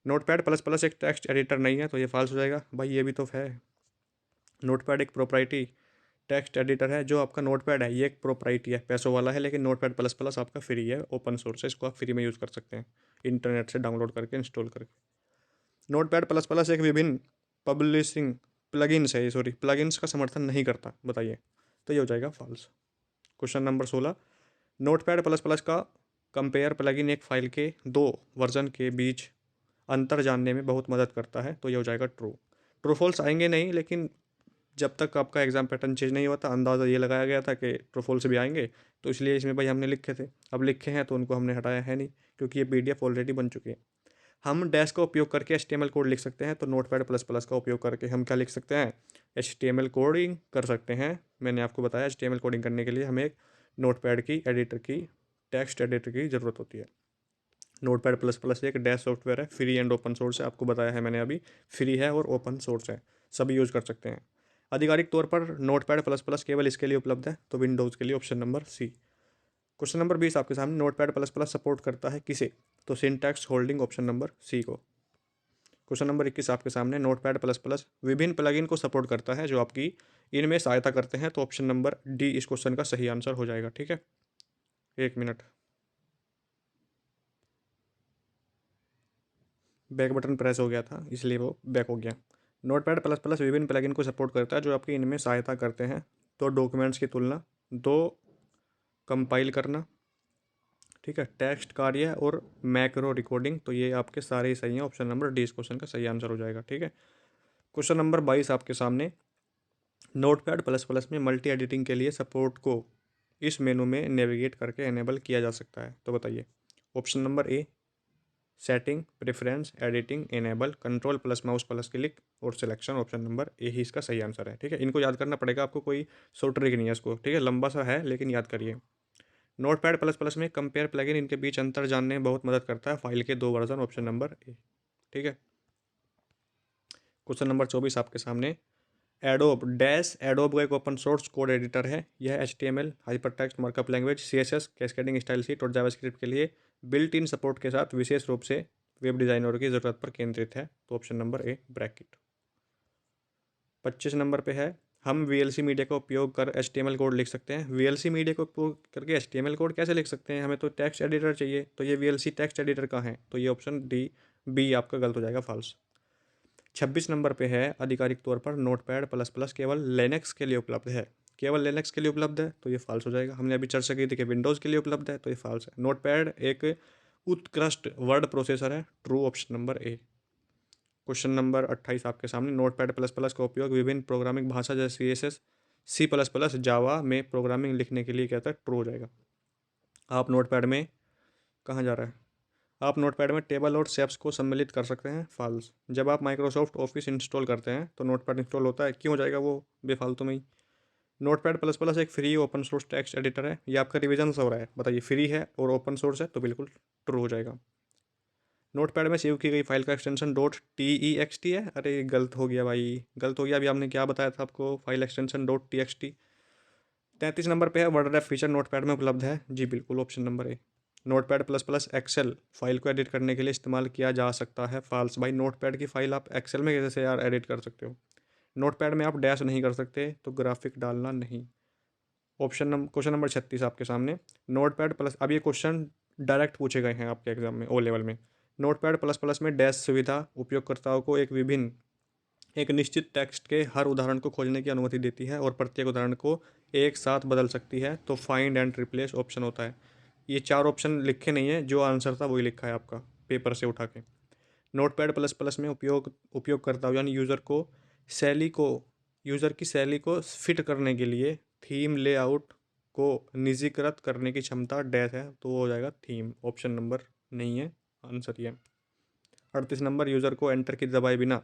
नोटपैड प्लस प्लस एक टेक्स्ट एडिटर नहीं है, तो ये फॉल्स हो जाएगा। भाई ये भी तो है, नोटपैड एक प्रोप्राइटी टेक्स्ट एडिटर है। जो आपका नोटपैड है ये एक प्रोप्राइटी है, पैसों वाला है, लेकिन नोटपैड प्लस प्लस आपका फ्री है, ओपन सोर्स है, इसको आप फ्री में यूज़ कर सकते हैं इंटरनेट से डाउनलोड करके, इंस्टॉल करके। नोटपैड प्लस प्लस एक विभिन्न पब्लिशिंग प्लगइन्स है, सॉरी प्लगइन्स का समर्थन नहीं करता, बताइए। तो ये हो जाएगा false. Question number 16, Notepad plus plus का कंपेयर प्लगइन एक फाइल के 2 वर्जन के बीच अंतर जानने में बहुत मदद करता है, तो ये हो जाएगा ट्रू। ट्रू फॉल्स आएंगे नहीं, लेकिन जब तक आपका एग्जाम पैटर्न चेंज नहीं हुआ था, अंदाज़ा ये लगाया गया था कि ट्रू फॉल्स भी आएंगे, तो इसलिए इसमें भाई हमने लिखे थे। अब लिखे हैं तो उनको हमने हटाया है नहीं, क्योंकि ये PDF ऑलरेडी बन चुकी है। हम डैश का उपयोग करके HTML कोड लिख सकते हैं, तो नोटपैड प्लस प्लस का उपयोग करके हम क्या लिख सकते हैं? HTML कोडिंग कर सकते हैं। मैंने आपको बताया HTML कोडिंग करने के लिए हमें एक नोटपैड की एडिटर की, टेक्स्ट एडिटर की ज़रूरत होती है। नोटपैड प्लस प्लस एक डैश सॉफ्टवेयर है, फ्री एंड ओपन सोर्स है, आपको बताया है मैंने अभी, फ्री है और ओपन सोर्स है, सभी यूज़ कर सकते हैं। आधिकारिक तौर पर नोटपैड प्लस प्लस केवल इसके लिए उपलब्ध है, तो विंडोज़ के लिए option number C. Question number 20 आपके सामने, नोटपैड प्लस प्लस सपोर्ट करता है किसे? तो syntax holding option number C को। क्वेश्चन नंबर 21 आपके सामने, नोटपैड प्लस प्लस विभिन्न प्लगइन को सपोर्ट करता है जो आपकी इनमें सहायता करते हैं, तो ऑप्शन नंबर डी इस क्वेश्चन का सही आंसर हो जाएगा। ठीक है, 1 मिनट, बैक बटन प्रेस हो गया था इसलिए वो बैक हो गया। नोटपैड प्लस प्लस विभिन्न प्लगइन को सपोर्ट करता है जो आपकी इनमें सहायता करते हैं, तो डॉक्यूमेंट्स की तुलना, दो कंपाइल करना, ठीक है, टेक्स्ट कार्य और मैक्रो रिकॉर्डिंग, तो ये आपके सारे ही सही हैं। ऑप्शन नंबर डी इस क्वेश्चन का सही आंसर हो जाएगा। ठीक है, क्वेश्चन नंबर 22 आपके सामने, नोटपैड प्लस प्लस में मल्टी एडिटिंग के लिए सपोर्ट को इस मेनू में नेविगेट करके एनेबल किया जा सकता है, तो बताइए। ऑप्शन नंबर ए setting, preference, editing, enable, control plus mouse plus click और सिलेक्शन, ऑप्शन नंबर ए ही इसका सही आंसर है। ठीक है, इनको याद करना पड़ेगा आपको, कोई शॉर्ट ट्रिक नहीं है इसको। ठीक है, लंबा सा है लेकिन याद करिए। नोटपैड प्लस प्लस में कंपेयर प्लगइन, इनके बीच अंतर जानने में बहुत मदद करता है, फाइल के 2 वर्जन, ऑप्शन नंबर ए। ठीक है, क्वेश्चन नंबर 24 आपके सामने, एडोब डैश, एडोब का एक ओपन सोर्स कोड एडिटर है। यह HTML, hypertext markup language, CSS, cascading style sheet और जावास्क्रिप्ट के लिए बिल्ट इन सपोर्ट के साथ विशेष रूप से वेब डिजाइनरों की ज़रूरत पर केंद्रित है, तो option number A bracket. 25 number पे है, हम VLC मीडिया का उपयोग कर HTML कोड लिख सकते हैं। VLC मीडिया का उपयोग करके HTML कोड कैसे लिख सकते हैं? हमें तो टेक्स्ट एडिटर चाहिए, तो ये VLC टेक्स्ट एडिटर कहाँ है? तो ये ऑप्शन डी बी आपका गलत हो जाएगा, फॉल्स। 26 नंबर पे है, आधिकारिक तौर पर नोटपैड प्लस प्लस केवल लिनक्स के लिए उपलब्ध है। केवल लिनक्स के लिए उपलब्ध है, तो ये फॉल्स हो जाएगा। हमने अभी चर्चा की थी कि विंडोज़ के लिए उपलब्ध है, तो ये फॉल्स है। नोटपैड एक उत्कृष्ट वर्ड प्रोसेसर है, true, option number A. Question number 28 आपके सामने, नोटपैड प्लस प्लस का उपयोग विभिन्न प्रोग्रामिंग भाषा जैसे CSS, C++, जावा में प्रोग्रामिंग लिखने के लिए कहता है, ट्रू हो जाएगा। आप नोटपैड में कहाँ जा रहा है? आप नोटपैड में टेबल और शेप्स को सम्मिलित कर सकते हैं, फॉल्स। जब आप माइक्रोसॉफ्ट ऑफिस इंस्टॉल करते हैं तो नोटपैड इंस्टॉल होता है, क्यों हो जाएगा वो बेफालतू में ही। नोटपैड प्लस प्लस एक free open source text editor है। ये आपका रिवीजन हो रहा है, बताइए, फ्री है और ओपन सोर्स है, तो बिल्कुल ट्रू हो जाएगा। नोटपैड में सेव की गई फाइल का एक्सटेंशन .text है। अरे गलत हो गया भाई, गलत हो गया। अभी आपने क्या बताया था आपको, फाइल एक्सटेंशन .txt। 33 नंबर पे है, वर्ड रैप फीचर नोटपैड में उपलब्ध है। जी बिल्कुल, option number A. Notepad plus plus Excel file को एडिट करने के लिए इस्तेमाल किया जा सकता है, फॉल्स। भाई नोटपैड की फाइल आप एक्सेल में कैसे यार एडिट कर सकते हो? नोटपैड में आप डैश नहीं कर सकते, तो ग्राफिक डालना नहीं। क्वेश्चन नंबर 36 आपके सामने, नोटपैड प्लस, अब ये क्वेश्चन डायरेक्ट पूछे गए हैं आपके एग्जाम में, O लेवल में। नोटपैड प्लस प्लस में डैश सुविधा उपयोगकर्ताओं को एक निश्चित टेक्स्ट के हर उदाहरण को खोजने की अनुमति देती है और प्रत्येक उदाहरण को एक साथ बदल सकती है, तो फाइंड एंड रिप्लेस ऑप्शन होता है। ये 4 ऑप्शन लिखे नहीं है, जो आंसर था वही लिखा है आपका पेपर से उठा के। नोटपैड प्लस प्लस में उपयोगकर्ता यानी शैली को यूज़र की शैली को फिट करने के लिए थीम लेआउट को निजीकृत करने की क्षमता डैश है, तो वो हो जाएगा थीम, ऑप्शन नंबर नहीं है आंसर ये। 38 नंबर, यूज़र को एंटर की दबाए बिना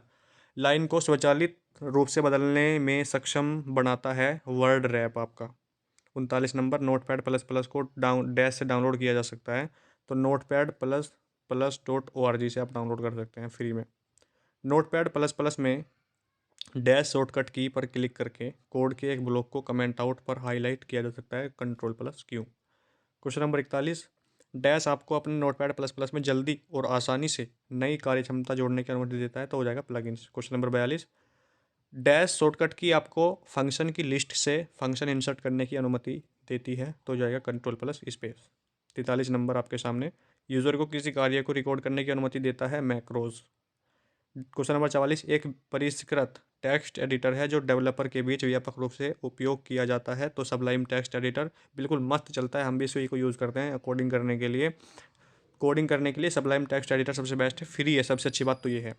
लाइन को स्वचालित रूप से बदलने में सक्षम बनाता है वर्ड रैप आपका। 39 नंबर, नोटपैड प्लस प्लस को डैश से डाउनलोड किया जा सकता है, तो नोटपैड प्लस प्लस .org से आप डाउनलोड कर सकते हैं फ्री में। नोटपैड प्लस प्लस में डैश शॉर्टकट की पर क्लिक करके कोड के एक ब्लॉक को कमेंट आउट पर हाईलाइट किया जा सकता है, control plus Q. Question number 41, dash आपको अपने नोटपैड प्लस प्लस में जल्दी और आसानी से नई कार्य क्षमता जोड़ने की अनुमति देता है, तो हो जाएगा plugins. Question number 42, dash shortcut की आपको फंक्शन की लिस्ट से फंक्शन इंसर्ट करने की अनुमति देती है, तो हो जाएगा कंट्रोल प्लस स्पेस। 43 नंबर आपके सामने, यूज़र को किसी कार्य को रिकॉर्ड करने की अनुमति देता है मैक्रोज। क्वेश्चन नंबर 44, एक परिष्कृत टेक्स्ट एडिटर है जो डेवलपर के बीच व्यापक रूप से उपयोग किया जाता है, तो सबलाइम टेक्स्ट एडिटर बिल्कुल मस्त चलता है, हम भी इसी को यूज़ करते हैं कोडिंग करने के लिए। सबलाइम टेक्स्ट एडिटर सबसे बेस्ट है, फ्री है, सबसे अच्छी बात तो ये है।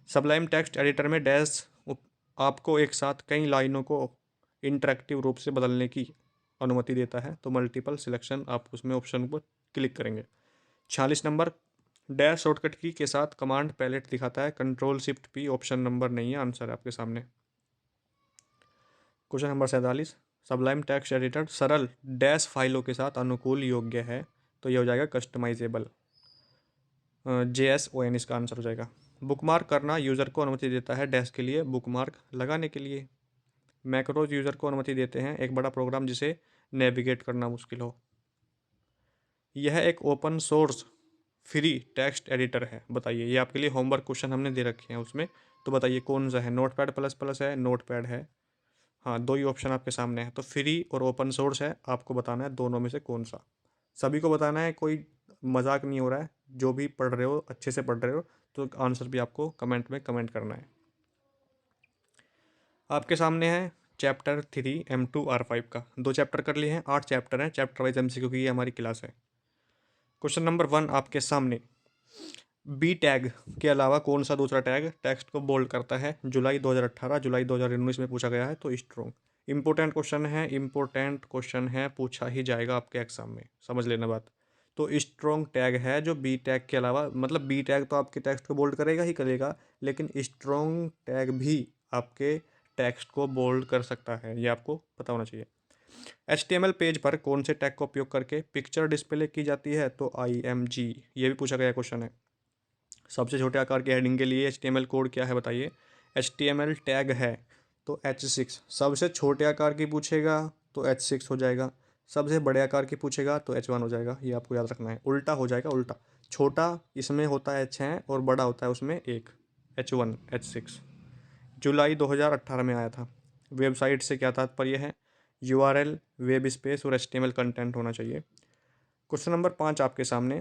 सबलाइम टेक्स्ट एडिटर में डैश आपको एक साथ कई लाइनों को इंटरेक्टिव रूप से बदलने की अनुमति देता है, तो मल्टीपल सिलेक्शन आप उसमें ऑप्शन पर क्लिक करेंगे। 46 नंबर, डैश शॉर्टकट की के साथ कमांड पैलेट दिखाता है, control shift P, option number नहीं है आंसर है आपके सामने। Question number 47, Sublime text editor सरल डैश फाइलों के साथ अनुकूल योग्य है, तो ये हो जाएगा कस्टमाइजेबल, JSON इसका आंसर हो जाएगा। बुकमार्क करना यूज़र को अनुमति देता है डैश के लिए बुकमार्क लगाने के लिए। मैक्रोज यूज़र को अनुमति देते हैं एक बड़ा प्रोग्राम जिसे नेविगेट करना मुश्किल हो। यह एक open source free text editor है। बताइए, ये आपके लिए होमवर्क क्वेश्चन हमने दे रखे हैं उसमें, तो बताइए कौन सा है। नोटपैड प्लस प्लस है, नोटपैड है, हाँ, दो ही ऑप्शन आपके सामने है। तो फ्री और ओपन सोर्स है, आपको बताना है दोनों में से कौन सा। सभी को बताना है, कोई मजाक नहीं हो रहा है। जो भी पढ़ रहे हो, अच्छे से पढ़ रहे हो, तो आंसर भी आपको कमेंट में कमेंट करना है। आपके सामने है चैप्टर 3 M2R5 का। 2 चैप्टर कर लिए हैं, 8 चैप्टर हैं। चैप्टर वाइज MCQ की ये हमारी क्लास है। क्वेश्चन नंबर 1 आपके सामने, बी टैग के अलावा कौन सा दूसरा टैग टेक्स्ट को बोल्ड करता है? जुलाई 2018, जुलाई 2019 में पूछा गया है, तो स्ट्रोंग। इंपॉर्टेंट क्वेश्चन है, इंपॉर्टेंट क्वेश्चन है, पूछा ही जाएगा आपके एग्जाम में, समझ लेना बात। तो स्ट्रोंग टैग है जो बी टैग के अलावा, मतलब बी टैग तो आपके टेक्स्ट को बोल्ड करेगा ही करेगा, लेकिन स्ट्रोंग टैग भी आपके टेक्स्ट को बोल्ड कर सकता है, ये आपको पता होना चाहिए। HTML पेज पर कौन से टैग का उपयोग करके पिक्चर डिस्प्ले की जाती है? तो IMG, ये भी पूछा गया क्वेश्चन है। सबसे छोटे आकार के हेडिंग के लिए HTML कोड क्या है? बताइए। HTML टैग है तो H6। सबसे छोटे आकार की पूछेगा तो H6 हो जाएगा, सबसे बड़े आकार की पूछेगा तो H1 हो जाएगा। ये आपको याद रखना है, उल्टा हो जाएगा, उल्टा। छोटा इसमें होता है H है और बड़ा होता है उसमें एक, H1 H6। जुलाई 2018 में आया था। वेबसाइट से क्या तात्पर्य है? URL, वेब स्पेस और HTML कंटेंट होना चाहिए। क्वेश्चन नंबर 5 आपके सामने,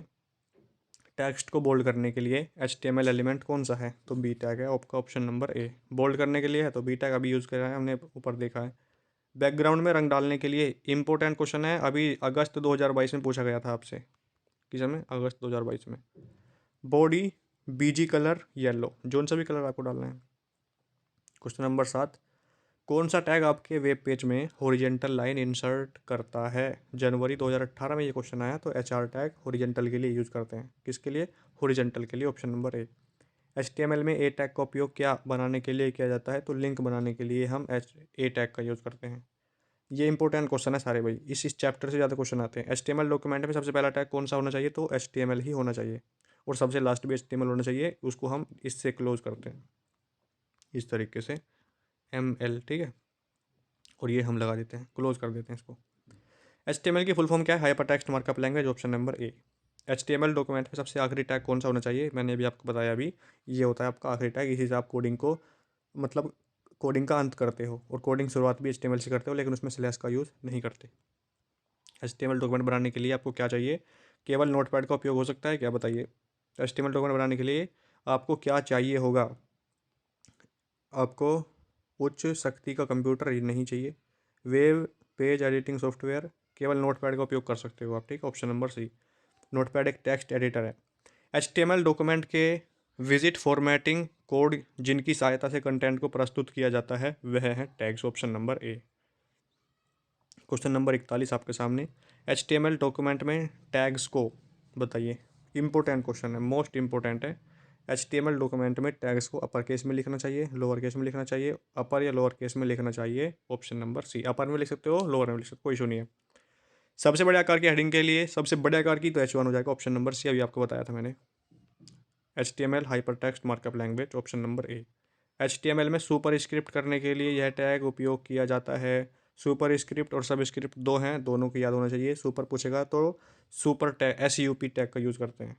टेक्स्ट को बोल्ड करने के लिए HTML एलिमेंट कौन सा है? तो बी टैग है, आपका ऑप्शन नंबर ए। बोल्ड करने के लिए है तो बी टैग अभी यूज़ कर रहा है, हमने ऊपर देखा है। बैकग्राउंड में रंग डालने के लिए इंपॉर्टेंट क्वेश्चन है, अभी अगस्त 2022 में पूछा गया था आपसे। किस समय? अगस्त 2022 में। Body BG colour yellow, zone सा भी कलर आपको डालना है। क्वेश्चन नंबर 7, कौन सा टैग आपके वेब पेज में हॉरिजेंटल लाइन इंसर्ट करता है? जनवरी 2018 में ये क्वेश्चन आया, तो HR टैग हॉरिजेंटल के लिए यूज़ करते हैं। किसके लिए? हॉरिजेंटल के लिए, ऑप्शन नंबर ए। HTML में ए टैग का उपयोग क्या बनाने के लिए किया जाता है? तो लिंक बनाने के लिए हम ए टैग का यूज़ करते हैं। ये इंपॉर्टेंट क्वेश्चन है सारे भाई, इस चैप्टर से ज़्यादा क्वेश्चन आते हैं। HTML डॉक्यूमेंट में सबसे पहला टैग कौन सा होना चाहिए? तो HTML ही होना चाहिए, और सबसे लास्ट भी HTML होना चाहिए, उसको हम इससे क्लोज करते हैं इस तरीके से, ML, ठीक है, और ये हम लगा देते हैं, क्लोज कर देते हैं इसको। HTML की फुल फॉर्म क्या है? Hyper text markup language, option number ए। HTML डॉक्यूमेंट में सबसे आखिरी टैग कौन सा होना चाहिए? मैंने अभी आपको बताया, अभी ये होता है आपका आखिरी टैग, इसी से आप कोडिंग को, मतलब कोडिंग का अंत करते हो, और कोडिंग शुरुआत भी HTML से करते हो, लेकिन उसमें स्लैश का यूज़ नहीं करते। HTML डॉक्यूमेंट बनाने के लिए आपको क्या चाहिए? केवल नोटपैड का उपयोग हो सकता है क्या? बताइए। HTML डॉक्यूमेंट बनाने के लिए आपको क्या चाहिए होगा? आपको उच्च शक्ति का कंप्यूटर नहीं चाहिए। वेब पेज एडिटिंग सॉफ्टवेयर, केवल नोटपैड का उपयोग कर सकते हो आप, ठीक है, ऑप्शन नंबर सी। नोटपैड एक टेक्स्ट एडिटर है। HTML डॉक्यूमेंट के विजिट फॉर्मेटिंग कोड जिनकी सहायता से कंटेंट को प्रस्तुत किया जाता है वह है tags, option number A. Question number 41 आपके सामने, HTML डॉक्यूमेंट में टैग्स को बताइए। इंपॉर्टेंट क्वेश्चन है, मोस्ट इंपॉर्टेंट है। HTML डॉक्यूमेंट में टैग्स को अपर केस में लिखना चाहिए, लोअर केस में लिखना चाहिए, अपर या लोअर केस में लिखना चाहिए, ऑप्शन नंबर सी। अपर में लिख सकते हो, लोअर में लिख सकते हो, कोई इशू नहीं है। सबसे बड़े आकार की हेडिंग के लिए, सबसे बड़े आकार की तो H1 हो जाएगा, ऑप्शन नंबर सी, अभी आपको बताया था मैंने। HTML hyper text markup language, option number ए। HTML में सुपर स्क्रिप्ट करने के लिए यह टैग उपयोग किया जाता है। सुपर स्क्रिप्ट और सब स्क्रिप्ट दो हैं, दोनों को याद होना चाहिए। सुपर पूछेगा तो सुपर टैग SUP टैग का यूज़ करते हैं,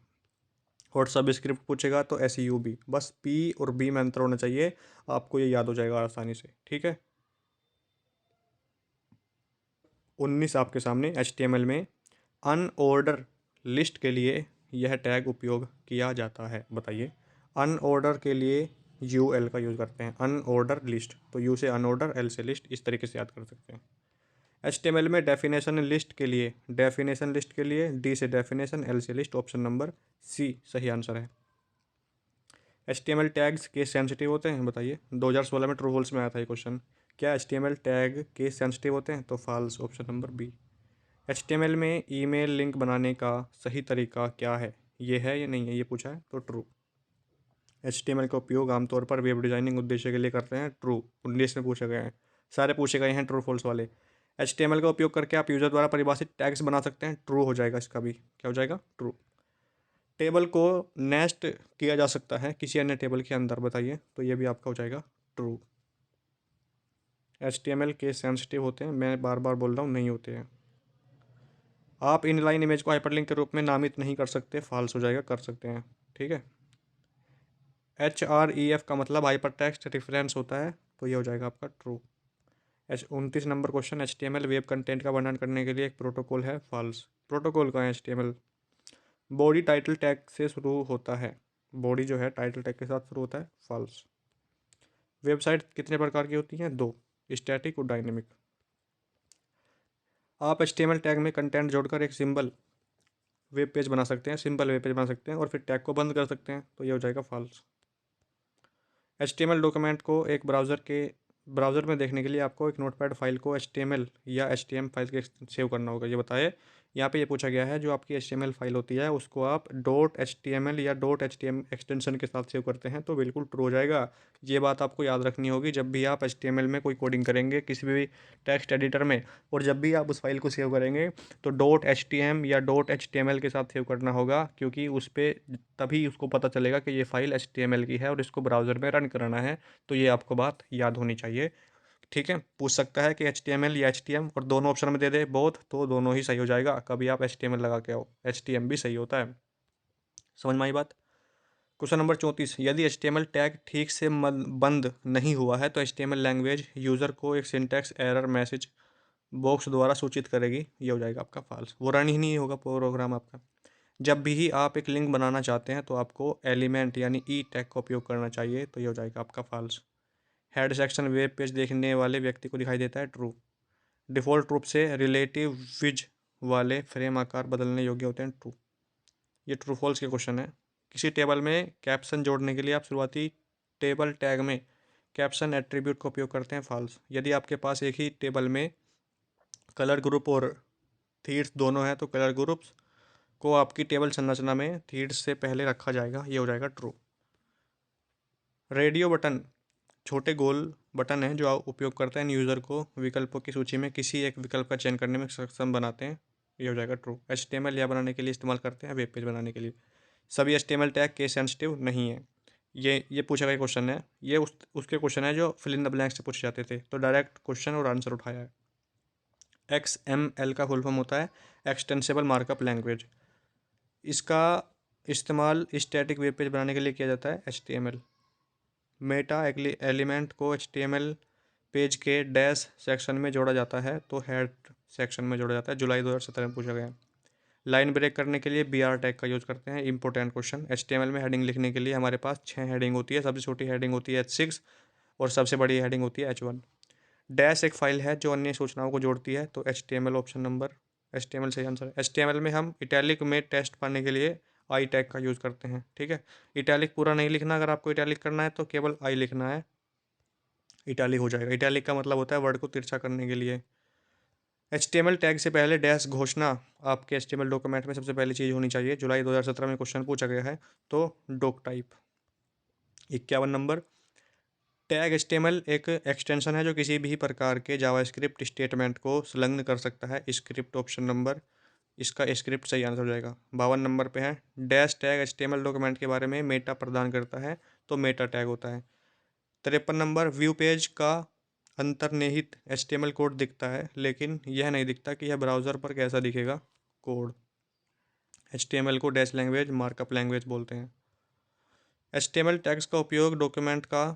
और सब स्क्रिप्ट पूछेगा तो SUB। बस P और B में अंतर होना चाहिए, आपको ये याद हो जाएगा आसानी से, ठीक है। 19 आपके सामने, HTML में अनऑर्डर लिस्ट के लिए यह टैग उपयोग किया जाता है। बताइए। अनऑर्डर के लिए UL का यूज़ करते हैं, अनऑर्डर लिस्ट, तो U से अनऑर्डर, L से लिस्ट, इस तरीके से याद कर सकते हैं। HTML में डेफिनेशन लिस्ट के लिए, डेफिनेशन लिस्ट के लिए D से डेफिनेशन, L से लिस्ट, ऑप्शन नंबर C सही आंसर है। HTML टैग्स केस सेंसिटिव होते हैं? बताइए। 2016 में ट्रू फॉल्स में आया था ये क्वेश्चन। क्या HTML टैग केस सेंसिटिव होते हैं? तो false, option number B. HTML में ईमेल लिंक बनाने का सही तरीका क्या है? ये है या नहीं है, ये पूछा है, तो ट्रू। HTML का उपयोग आमतौर पर वेब डिजाइनिंग उद्देश्य के लिए करते हैं, ट्रू। 19 में पूछे गए हैं, सारे पूछे गए हैं ट्रू फॉल्स वाले। HTML का उपयोग करके आप यूज़र द्वारा परिभाषित टैग्स बना सकते हैं, ट्रू हो जाएगा, इसका भी क्या हो जाएगा? ट्रू। टेबल को नेस्ट किया जा सकता है किसी अन्य टेबल के अंदर, बताइए, तो ये भी आपका हो जाएगा ट्रू। HTML केस सेंसिटिव होते हैं, मैं बार बार बोल रहा हूँ नहीं होते हैं। आप इनलाइन इमेज को हाइपरलिंक के रूप में नामित नहीं कर सकते, फॉल्स हो जाएगा, कर सकते हैं। ठीक है। HREF का मतलब हाइपर टेक्स्ट रेफरेंस होता है, तो ये हो जाएगा आपका true. 29 number question, HTML web content का वर्णन करने के लिए एक प्रोटोकॉल है, फॉल्स। प्रोटोकॉल का है HTML। बॉडी टाइटल टैग से शुरू होता है, बॉडी जो है टाइटल टैग के साथ शुरू होता है, फॉल्स। वेबसाइट कितने प्रकार की होती हैं? 2, स्टैटिक और डायनेमिक। आप HTML टैग में कंटेंट जोड़कर एक सिंपल वेब पेज बना सकते हैं, सिंपल वेब पेज बना सकते हैं और फिर टैग को बंद कर सकते हैं, तो ये हो जाएगा फॉल्स। HTML डॉक्यूमेंट को एक ब्राउज़र में देखने के लिए आपको एक नोटपैड फाइल को HTML या HTML फाइल के सेव करना होगा, ये बताए। यहाँ पे ये पूछा गया है जो आपकी HTML फाइल होती है उसको आप .html या .htm एक्सटेंशन के साथ सेव करते हैं, तो बिल्कुल ट्रू हो जाएगा। ये बात आपको याद रखनी होगी जब भी आप HTML में कोई कोडिंग करेंगे किसी भी टेक्स्ट एडिटर में, और जब भी आप उस फाइल को सेव करेंगे तो .htm या .html के साथ सेव करना होगा, क्योंकि उस पर तभी उसको पता चलेगा कि ये फाइल HTML की है और इसको ब्राउज़र में रन कराना है। तो ये आपको बात याद होनी चाहिए। ठीक है, पूछ सकता है कि HTML या HTM और दोनों ऑप्शन में दे दे बोथ, तो दोनों ही सही हो जाएगा, कभी आप HTML लगा के आओ, HTM भी सही होता है। समझ में आई बात। क्वेश्चन नंबर 34, यदि HTML टैग ठीक से बंद नहीं हुआ है तो HTML लैंग्वेज यूज़र को एक सिंटैक्स एरर मैसेज बॉक्स द्वारा सूचित करेगी, ये हो जाएगा आपका फॉल्स। वो रन ही नहीं होगा प्रोग्राम आपका। जब भी आप एक लिंक बनाना चाहते हैं तो आपको एलिमेंट यानी ई टैग का उपयोग करना चाहिए, तो ये हो जाएगा आपका false. Head section web page देखने वाले व्यक्ति को दिखाई देता है, ट्रू। डिफ़ॉल्ट रूप से रिलेटिव विज वाले फ्रेम आकार बदलने योग्य होते हैं, ट्रू। ये ट्रू फॉल्स के क्वेश्चन है। किसी टेबल में कैप्शन जोड़ने के लिए आप शुरुआती टेबल टैग में कैप्शन एट्रीब्यूट का उपयोग करते हैं, फॉल्स। यदि आपके पास एक ही टेबल में कलर ग्रुप और थीड्स दोनों हैं तो कलर ग्रुप्स को आपकी टेबल संरचना में थीड्स से पहले रखा जाएगा, ये हो जाएगा ट्रू। रेडियो बटन छोटे गोल बटन हैं जो आप उपयोग करते हैं यूज़र को विकल्पों की सूची में किसी एक विकल्प का चयन करने में सक्षम बनाते हैं, ये हो जाएगा ट्रू। HTML या बनाने के लिए इस्तेमाल करते हैं, वेब पेज बनाने के लिए। सभी HTML टैग केस सेंसिटिव नहीं है, ये पूछा गया क्वेश्चन है। ये उसके क्वेश्चन है जो फिल इन द ब्लैंक से पूछे जाते थे, तो डायरेक्ट क्वेश्चन और आंसर उठाया है। XML का फुल फॉर्म होता है एक्सटेंसिबल मार्कअप लैंग्वेज। इसका इस्तेमाल स्टैटिक वेब पेज बनाने के लिए किया जाता है, HTML। मेटा एलिमेंट को HTML पेज के डैश सेक्शन में जोड़ा जाता है, तो हेड सेक्शन में जोड़ा जाता है, जुलाई 2017 में पूछा गया। लाइन ब्रेक करने के लिए BR टैग का यूज़ करते हैं, इंपॉर्टेंट क्वेश्चन। HTML में हेडिंग लिखने के लिए हमारे पास 6 हेडिंग होती है, सबसे छोटी हेडिंग होती है H6 और सबसे बड़ी हेडिंग होती है H1। डैश एक फाइल है जो अन्य सूचनाओं को जोड़ती है, तो HTML ऑप्शन नंबर HTML सही आंसर है। HTML में हम इटैलिक में टेस्ट पाने के लिए आई टैग का यूज़ करते हैं, ठीक है। इटैलिक पूरा नहीं लिखना, अगर आपको इटैलिक करना है तो केवल आई लिखना है, इटैलिक हो जाएगा। इटैलिक का मतलब होता है वर्ड को तिरछा करने के लिए। HTML टैग से पहले डैश घोषणा आपके HTML डॉक्यूमेंट में सबसे पहली चीज़ होनी चाहिए, जुलाई 2017 में क्वेश्चन पूछा गया है, तो doc type. 51 number, tag HTML एक एक्सटेंशन है जो किसी भी प्रकार के जावास्क्रिप्ट स्टेटमेंट को संलग्न कर सकता है, स्क्रिप्ट ऑप्शन नंबर इसका स्क्रिप्ट सही आंसर हो जाएगा। 52 नंबर पे है, डैश टैग HTML डॉक्यूमेंट के बारे में मेटा प्रदान करता है, तो मेटा टैग होता है। 53 नंबर, व्यू पेज का अंतर्निहित HTML कोड दिखता है लेकिन यह नहीं दिखता कि यह ब्राउज़र पर कैसा दिखेगा, कोड। HTML को डैश लैंग्वेज मार्कअप लैंग्वेज बोलते हैं। HTML टैग्स का उपयोग डॉक्यूमेंट का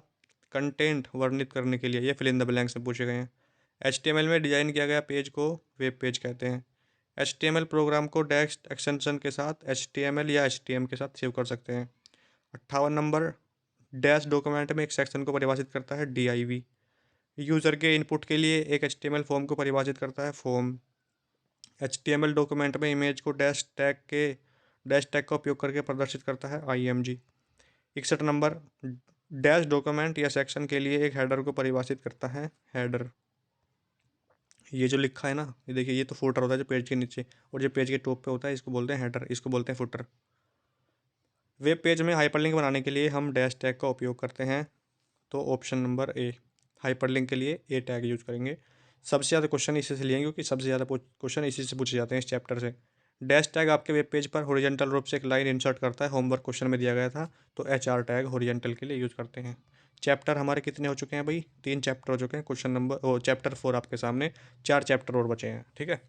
कंटेंट वर्णित करने के लिए, ये फिल इन द ब्लैंक से पूछे गए हैं। HTML में डिज़ाइन किया गया पेज को वेब पेज कहते हैं। HTML प्रोग्राम को डैश एक्सटेंशन के साथ HTML या HTM के साथ सेव कर सकते हैं। 58 नंबर, डैश डॉक्यूमेंट में एक सेक्शन को परिभाषित करता है, div। यूज़र के इनपुट के लिए एक HTML फॉर्म को परिभाषित करता है, फॉर्म। HTML डॉक्यूमेंट में इमेज को डैश टैग का उपयोग करके प्रदर्शित करता है, img। 61 नंबर, डैश डॉक्यूमेंट या सेक्शन के लिए एक हेडर को परिभाषित करता है, हेडर। ये जो लिखा है ना, ये देखिए, ये तो फुटर होता है जो पेज के नीचे, और जो पेज के टॉप पे होता है इसको बोलते हैं हेडर, इसको बोलते हैं फुटर। वेब पेज में हाइपरलिंक बनाने के लिए हम डैश टैग का उपयोग करते हैं, तो ऑप्शन नंबर ए, हाइपरलिंक के लिए ए टैग यूज़ करेंगे। सबसे ज़्यादा क्वेश्चन इसी से लिए क्योंकि सबसे ज़्यादा क्वेश्चन इसी से पूछे जाते हैं इस चैप्टर से। डैश टैग आपके वेब पेज पर हॉरिजॉन्टल रूप से एक लाइन इंसर्ट करता है, होमवर्क क्वेश्चन में दिया गया था, तो HR टैग हॉरिजॉन्टल के लिए यूज़ करते हैं। चैप्टर हमारे कितने हो चुके हैं भाई? 3 चैप्टर हो चुके हैं। क्वेश्चन नंबर चैप्टर 4 आपके सामने, 4 चैप्टर और बचे हैं। ठीक है,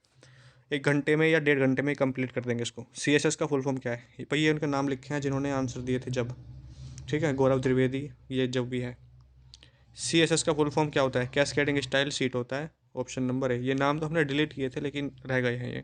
1 घंटे में या 1.5 घंटे में कंप्लीट कर देंगे इसको। CSS का फुल फॉर्म क्या है भाई? ये उनके नाम लिखे हैं जिन्होंने आंसर दिए थे जब। ठीक है, गौरव त्रिवेदी, ये जब भी है। CSS का फुल फॉर्म क्या होता है? कैस्केडिंग स्टाइल शीट होता है। ऑप्शन नंबर है। ये नाम तो हमने डिलीट किए थे लेकिन रह गए हैं ये।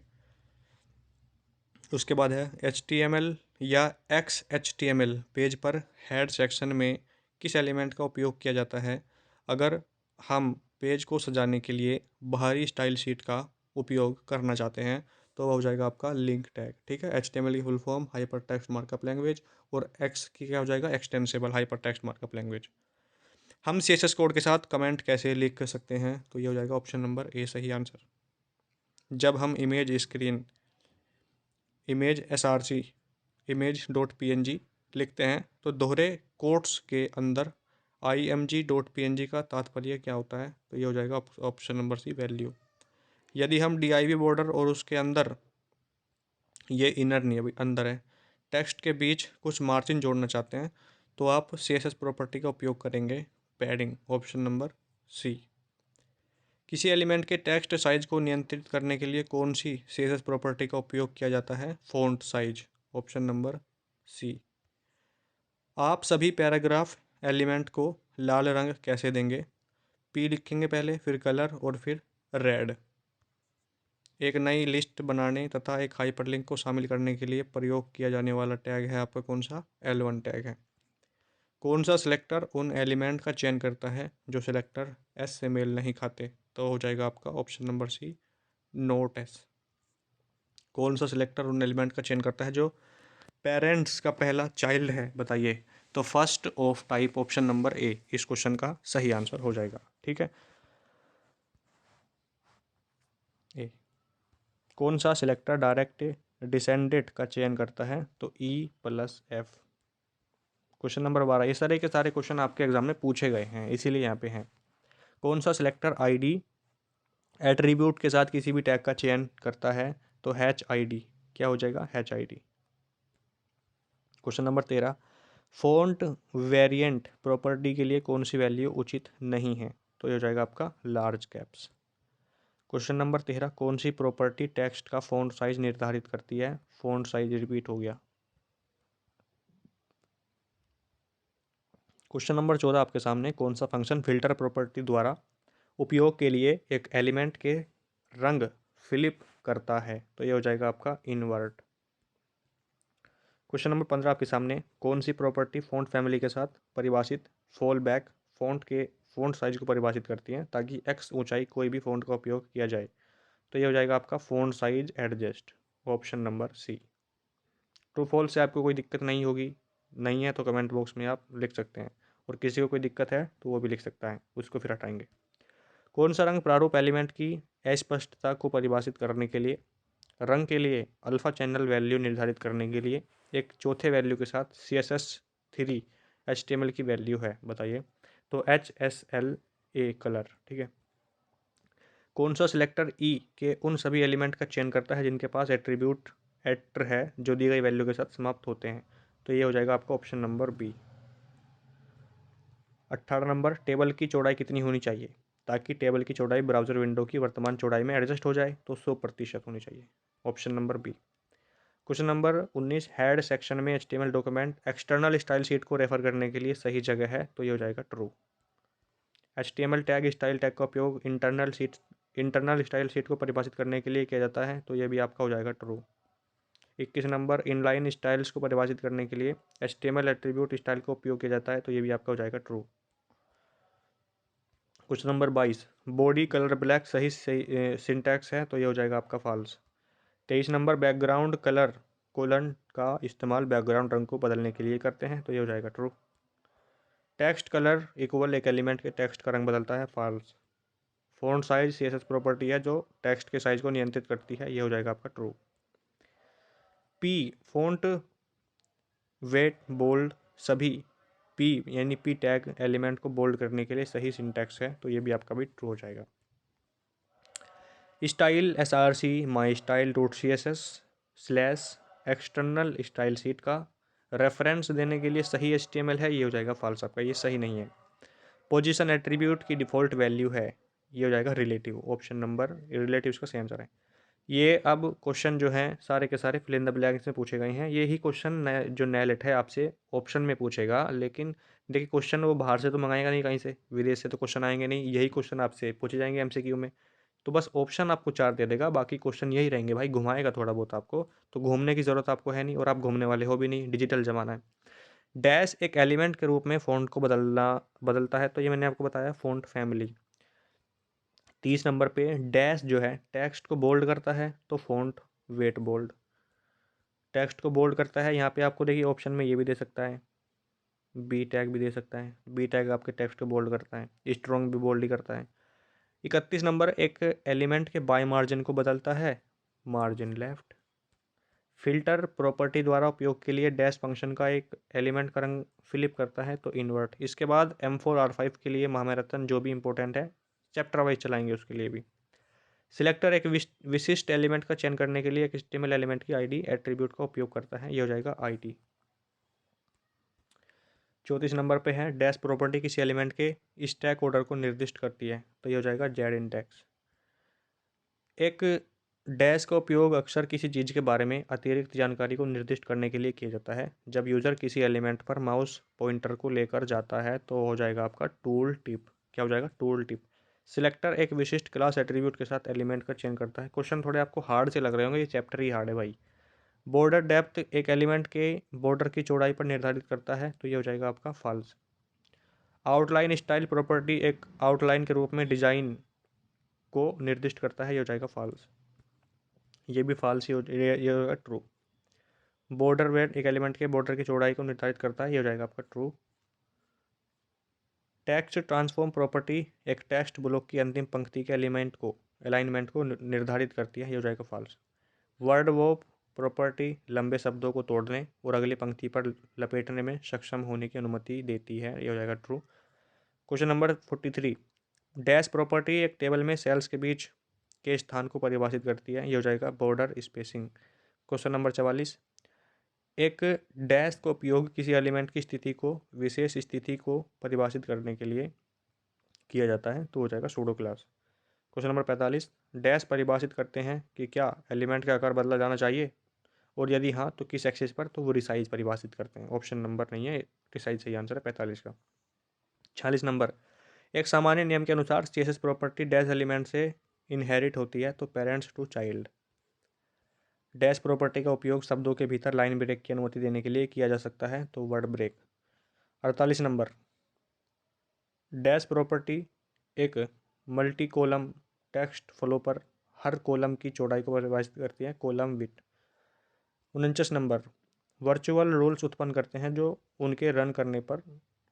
उसके बाद है HTML या XHTML पेज पर हेड सेक्शन में किस एलिमेंट का उपयोग किया जाता है अगर हम पेज को सजाने के लिए बाहरी स्टाइल शीट का उपयोग करना चाहते हैं? तो वह हो जाएगा आपका लिंक टैग। ठीक है, HTML की full form hyper text markup language, और X की क्या हो जाएगा? Extensible hyper text markup language. हम CSS कोड के साथ कमेंट कैसे लिख कर सकते हैं? तो ये हो जाएगा ऑप्शन नंबर ए सही आंसर। जब हम इमेज SRC image.png लिखते हैं तो दोहरे कोट्स के अंदर img.png का तात्पर्य क्या होता है? तो ये हो जाएगा ऑप्शन नंबर सी वैल्यू। यदि हम div बॉर्डर और उसके अंदर, ये इनर नहीं है भाई, अंदर है, टेक्स्ट के बीच कुछ मार्जिन जोड़ना चाहते हैं तो आप CSS प्रॉपर्टी का उपयोग करेंगे पैडिंग। ऑप्शन नंबर सी। किसी एलिमेंट के टेक्स्ट साइज को नियंत्रित करने के लिए कौन सी CSS प्रॉपर्टी का उपयोग किया जाता है? Font size. Option number C. आप सभी पैराग्राफ एलिमेंट को लाल रंग कैसे देंगे? P लिखेंगे पहले, फिर कलर और फिर रेड। एक नई लिस्ट बनाने तथा एक हाइपरलिंक को शामिल करने के लिए प्रयोग किया जाने वाला टैग है आपका कौन सा? L1 टैग है। कौन सा सिलेक्टर उन एलिमेंट का चयन करता है जो सिलेक्टर S से मेल नहीं खाते? तो हो जाएगा आपका option number C note S। कौन सा सिलेक्टर उन एलिमेंट का चयन करता है जो पेरेंट्स का पहला चाइल्ड है? बताइए। तो first of type, option number A इस क्वेश्चन का सही आंसर हो जाएगा। ठीक है, ए। कौन सा सिलेक्टर डायरेक्ट डिसेंडेंट का चयन करता है? तो E+F। क्वेश्चन नंबर 12, ये सारे के सारे क्वेश्चन आपके एग्जाम में पूछे गए हैं इसीलिए यहाँ पे हैं। कौन सा सिलेक्टर ID एट्रीब्यूट के साथ किसी भी टैग का चयन करता है? तो HID। क्या हो जाएगा? HID। Question number 13, font variant property के लिए कौन सी वैल्यू उचित नहीं है? तो ये हो जाएगा आपका लार्ज कैप्स। क्वेश्चन नंबर 13, कौन सी प्रॉपर्टी टेक्स्ट का फ़ॉन्ट साइज निर्धारित करती है? फ़ॉन्ट साइज रिपीट हो गया। क्वेश्चन नंबर 14 आपके सामने, कौन सा फंक्शन फिल्टर प्रॉपर्टी द्वारा उपयोग के लिए एक एलिमेंट के रंग फ्लिप करता है? तो ये हो जाएगा आपका इन्वर्ट। क्वेश्चन नंबर 15 आपके सामने, कौन सी प्रॉपर्टी फ़ॉन्ट फैमिली के साथ परिभाषित फॉल बैक फ़ॉन्ट के फ़ॉन्ट साइज को परिभाषित करती है ताकि X ऊंचाई कोई भी फ़ॉन्ट का उपयोग किया जाए? तो ये हो जाएगा आपका font size adjust. Option number C. True false से आपको कोई दिक्कत नहीं होगी, नहीं है तो कमेंट बॉक्स में आप लिख सकते हैं, और किसी को कोई दिक्कत है तो वो भी लिख सकता है, उसको फिर हटाएंगे। कौन सा रंग प्रारूप एलिमेंट की अस्पष्टता को परिभाषित करने के लिए, रंग के लिए अल्फा चैनल वैल्यू निर्धारित करने के लिए एक चौथे वैल्यू के साथ CSS3 HTML की वैल्यू है? बताइए। तो HSLA कलर। ठीक है। कौन सा सिलेक्टर E के उन सभी एलिमेंट का चयन करता है जिनके पास एट्रीब्यूट एट्र है जो दी गई वैल्यू के साथ समाप्त होते हैं? तो ये हो जाएगा आपका option number B. 18 number, table की चौड़ाई कितनी होनी चाहिए ताकि टेबल की चौड़ाई ब्राउज़र विंडो की वर्तमान चौड़ाई में एडजस्ट हो जाए? तो 100% होनी चाहिए। Option number B. Question number 19, head section में HTML document external style sheet को रेफर करने के लिए सही जगह है? तो ये हो जाएगा true. HTML tag style tag का उपयोग इंटरनल स्टाइल शीट को परिभाषित करने के लिए किया जाता है? तो ये भी आपका हो जाएगा ट्रू। 21 नंबर, इनलाइन स्टाइल्स को परिभाषित करने के लिए HTML एट्रीब्यूट स्टाइल का उपयोग किया जाता है? तो ये भी आपका हो जाएगा true. Question number 22, body colour black सही सिंटैक्स है? तो ये हो जाएगा आपका false. 23 number, background colour colon का इस्तेमाल बैकग्राउंड रंग को बदलने के लिए करते हैं? तो ये हो जाएगा ट्रू। टेक्स्ट कलर इक्वल एक एलिमेंट के टेक्स्ट का रंग बदलता है? False. Font size CSS property है जो टेक्स्ट के साइज को नियंत्रित करती है? ये हो जाएगा आपका true. P font weight bold सभी P यानी P टैग एलिमेंट को बोल्ड करने के लिए सही सिंटैक्स है? तो ये भी आपका भी ट्रू हो जाएगा। Style SRC my style .css slash external style sheet का रेफरेंस देने के लिए सही HTML है? ये हो जाएगा फॉल्स आपका, ये सही नहीं है। पोजीशन एट्रीब्यूट की डिफ़ॉल्ट वैल्यू है, ये हो जाएगा रिलेटिव। ऑप्शन नंबर रिलेटिव इसका सही आंसर है। ये अब क्वेश्चन जो हैं सारे के सारे फिल इन द ब्लैंक्स में पूछे गए हैं। यही क्वेश्चन नए जो नेलेट है आपसे ऑप्शन में पूछेगा, लेकिन देखिए क्वेश्चन वो बाहर से तो मंगाएगा नहीं कहीं से, विदेश से तो क्वेश्चन आएंगे नहीं, यही क्वेश्चन आपसे पूछे जाएंगे एमसीक्यू में। तो बस ऑप्शन आपको 4 दे देगा, बाकी क्वेश्चन यही रहेंगे भाई, घुमाएगा थोड़ा बहुत आपको, तो घूमने की ज़रूरत आपको है नहीं और आप घूमने वाले हो भी नहीं, डिजिटल ज़माना है। डैश एक एलिमेंट के रूप में फ़ॉन्ट को बदलता है, तो ये मैंने आपको बताया फ़ॉन्ट फैमिली। 30 नंबर पे डैश जो है टेक्स्ट को बोल्ड करता है, तो फ़ॉन्ट वेट बोल्ड। टेक्स्ट को बोल्ड करता है, यहाँ पे आपको देखिए ऑप्शन में ये भी दे सकता है, बी टैग भी दे सकता है, बी टैग आपके टेक्स्ट को बोल्ड करता है, स्ट्रॉन्ग भी बोल्ड ही करता है। 31 नंबर एक एलिमेंट के बाय मार्जिन को बदलता है, मार्जिन लेफ्ट। फिल्टर प्रॉपर्टी द्वारा उपयोग के लिए डैश फंक्शन का एक एलिमेंट का रंग फ्लिप करता है, तो इन्वर्ट। इसके बाद M4R5 के लिए महामैराथन जो भी इंपॉर्टेंट है चैप्टर वाइज चलाएंगे उसके लिए भी। सिलेक्टर एक विशिष्ट एलिमेंट का चयन करने के लिए एक HTML एलिमेंट की आईडी एट्रीब्यूट का उपयोग करता है, ये हो जाएगा आईडी। 34 नंबर पे है डैश प्रॉपर्टी किसी एलिमेंट के स्टैक ऑर्डर को निर्दिष्ट करती है, तो ये हो जाएगा जेड इंडेक्स। एक डैश का उपयोग अक्सर किसी चीज़ के बारे में अतिरिक्त जानकारी को निर्दिष्ट करने के लिए किया जाता है। जब यूज़र किसी एलिमेंट पर माउस पॉइंटर को लेकर जाता है तो हो जाएगा आपका टूल टिप। क्या हो जाएगा? Tool tip. सिलेक्टर एक विशिष्ट क्लास एट्रीब्यूट के साथ एलिमेंट का चयन करता है। क्वेश्चन थोड़े आपको हार्ड से लग रहे होंगे, ये चैप्टर ही हार्ड है भाई। बॉर्डर डेप्थ एक एलिमेंट के बॉर्डर की चौड़ाई पर निर्धारित करता है, तो ये हो जाएगा आपका फॉल्स। आउटलाइन स्टाइल प्रॉपर्टी एक आउटलाइन के रूप में डिजाइन को निर्दिष्ट करता है, ये हो जाएगा फॉल्स। ये भी फॉल्स ही ये होगा ट्रू। बॉर्डर वेट एक एलिमेंट के बॉर्डर की चौड़ाई को निर्धारित करता है, ये हो जाएगा आपका ट्रू। टेक्स्ट ट्रांसफॉर्म प्रॉपर्टी एक टेक्स्ट ब्लॉक की अंतिम पंक्ति के अलाइनमेंट को निर्धारित करती है, ये हो जाएगा फॉल्स। वर्ड वॉप प्रॉपर्टी लंबे शब्दों को तोड़ने और अगली पंक्ति पर लपेटने में सक्षम होने की अनुमति देती है, ये हो जाएगा true. Question number 43 dash property एक टेबल में सेल्स के बीच के स्थान को परिभाषित करती है, ये हो जाएगा बॉर्डर स्पेसिंग। क्वेश्चन नंबर 44 एक डैश का उपयोग किसी एलिमेंट की स्थिति को विशेष स्थिति को परिभाषित करने के लिए किया जाता है, तो हो जाएगा pseudo class. Question number 45 dash परिभाषित करते हैं कि क्या एलिमेंट का आकार बदला जाना चाहिए, और यदि हाँ तो किस एक्सिस पर, तो वो रिसाइज परिभाषित करते हैं। ऑप्शन नंबर नहीं है, रिसाइज सही आंसर है 45 का। 46 नंबर एक सामान्य नियम के अनुसार CSS प्रॉपर्टी डैश एलिमेंट से इनहेरिट होती है, तो parents to child. Dash property का उपयोग शब्दों के भीतर लाइन ब्रेक की अनुमति देने के लिए किया जा सकता है, तो word break. 48 number dash property एक मल्टी कॉलम टेक्स्ट फ्लो पर हर कॉलम की चौड़ाई को परिभाषित करती है, column width. 49 number virtual rules उत्पन्न करते हैं जो उनके रन करने पर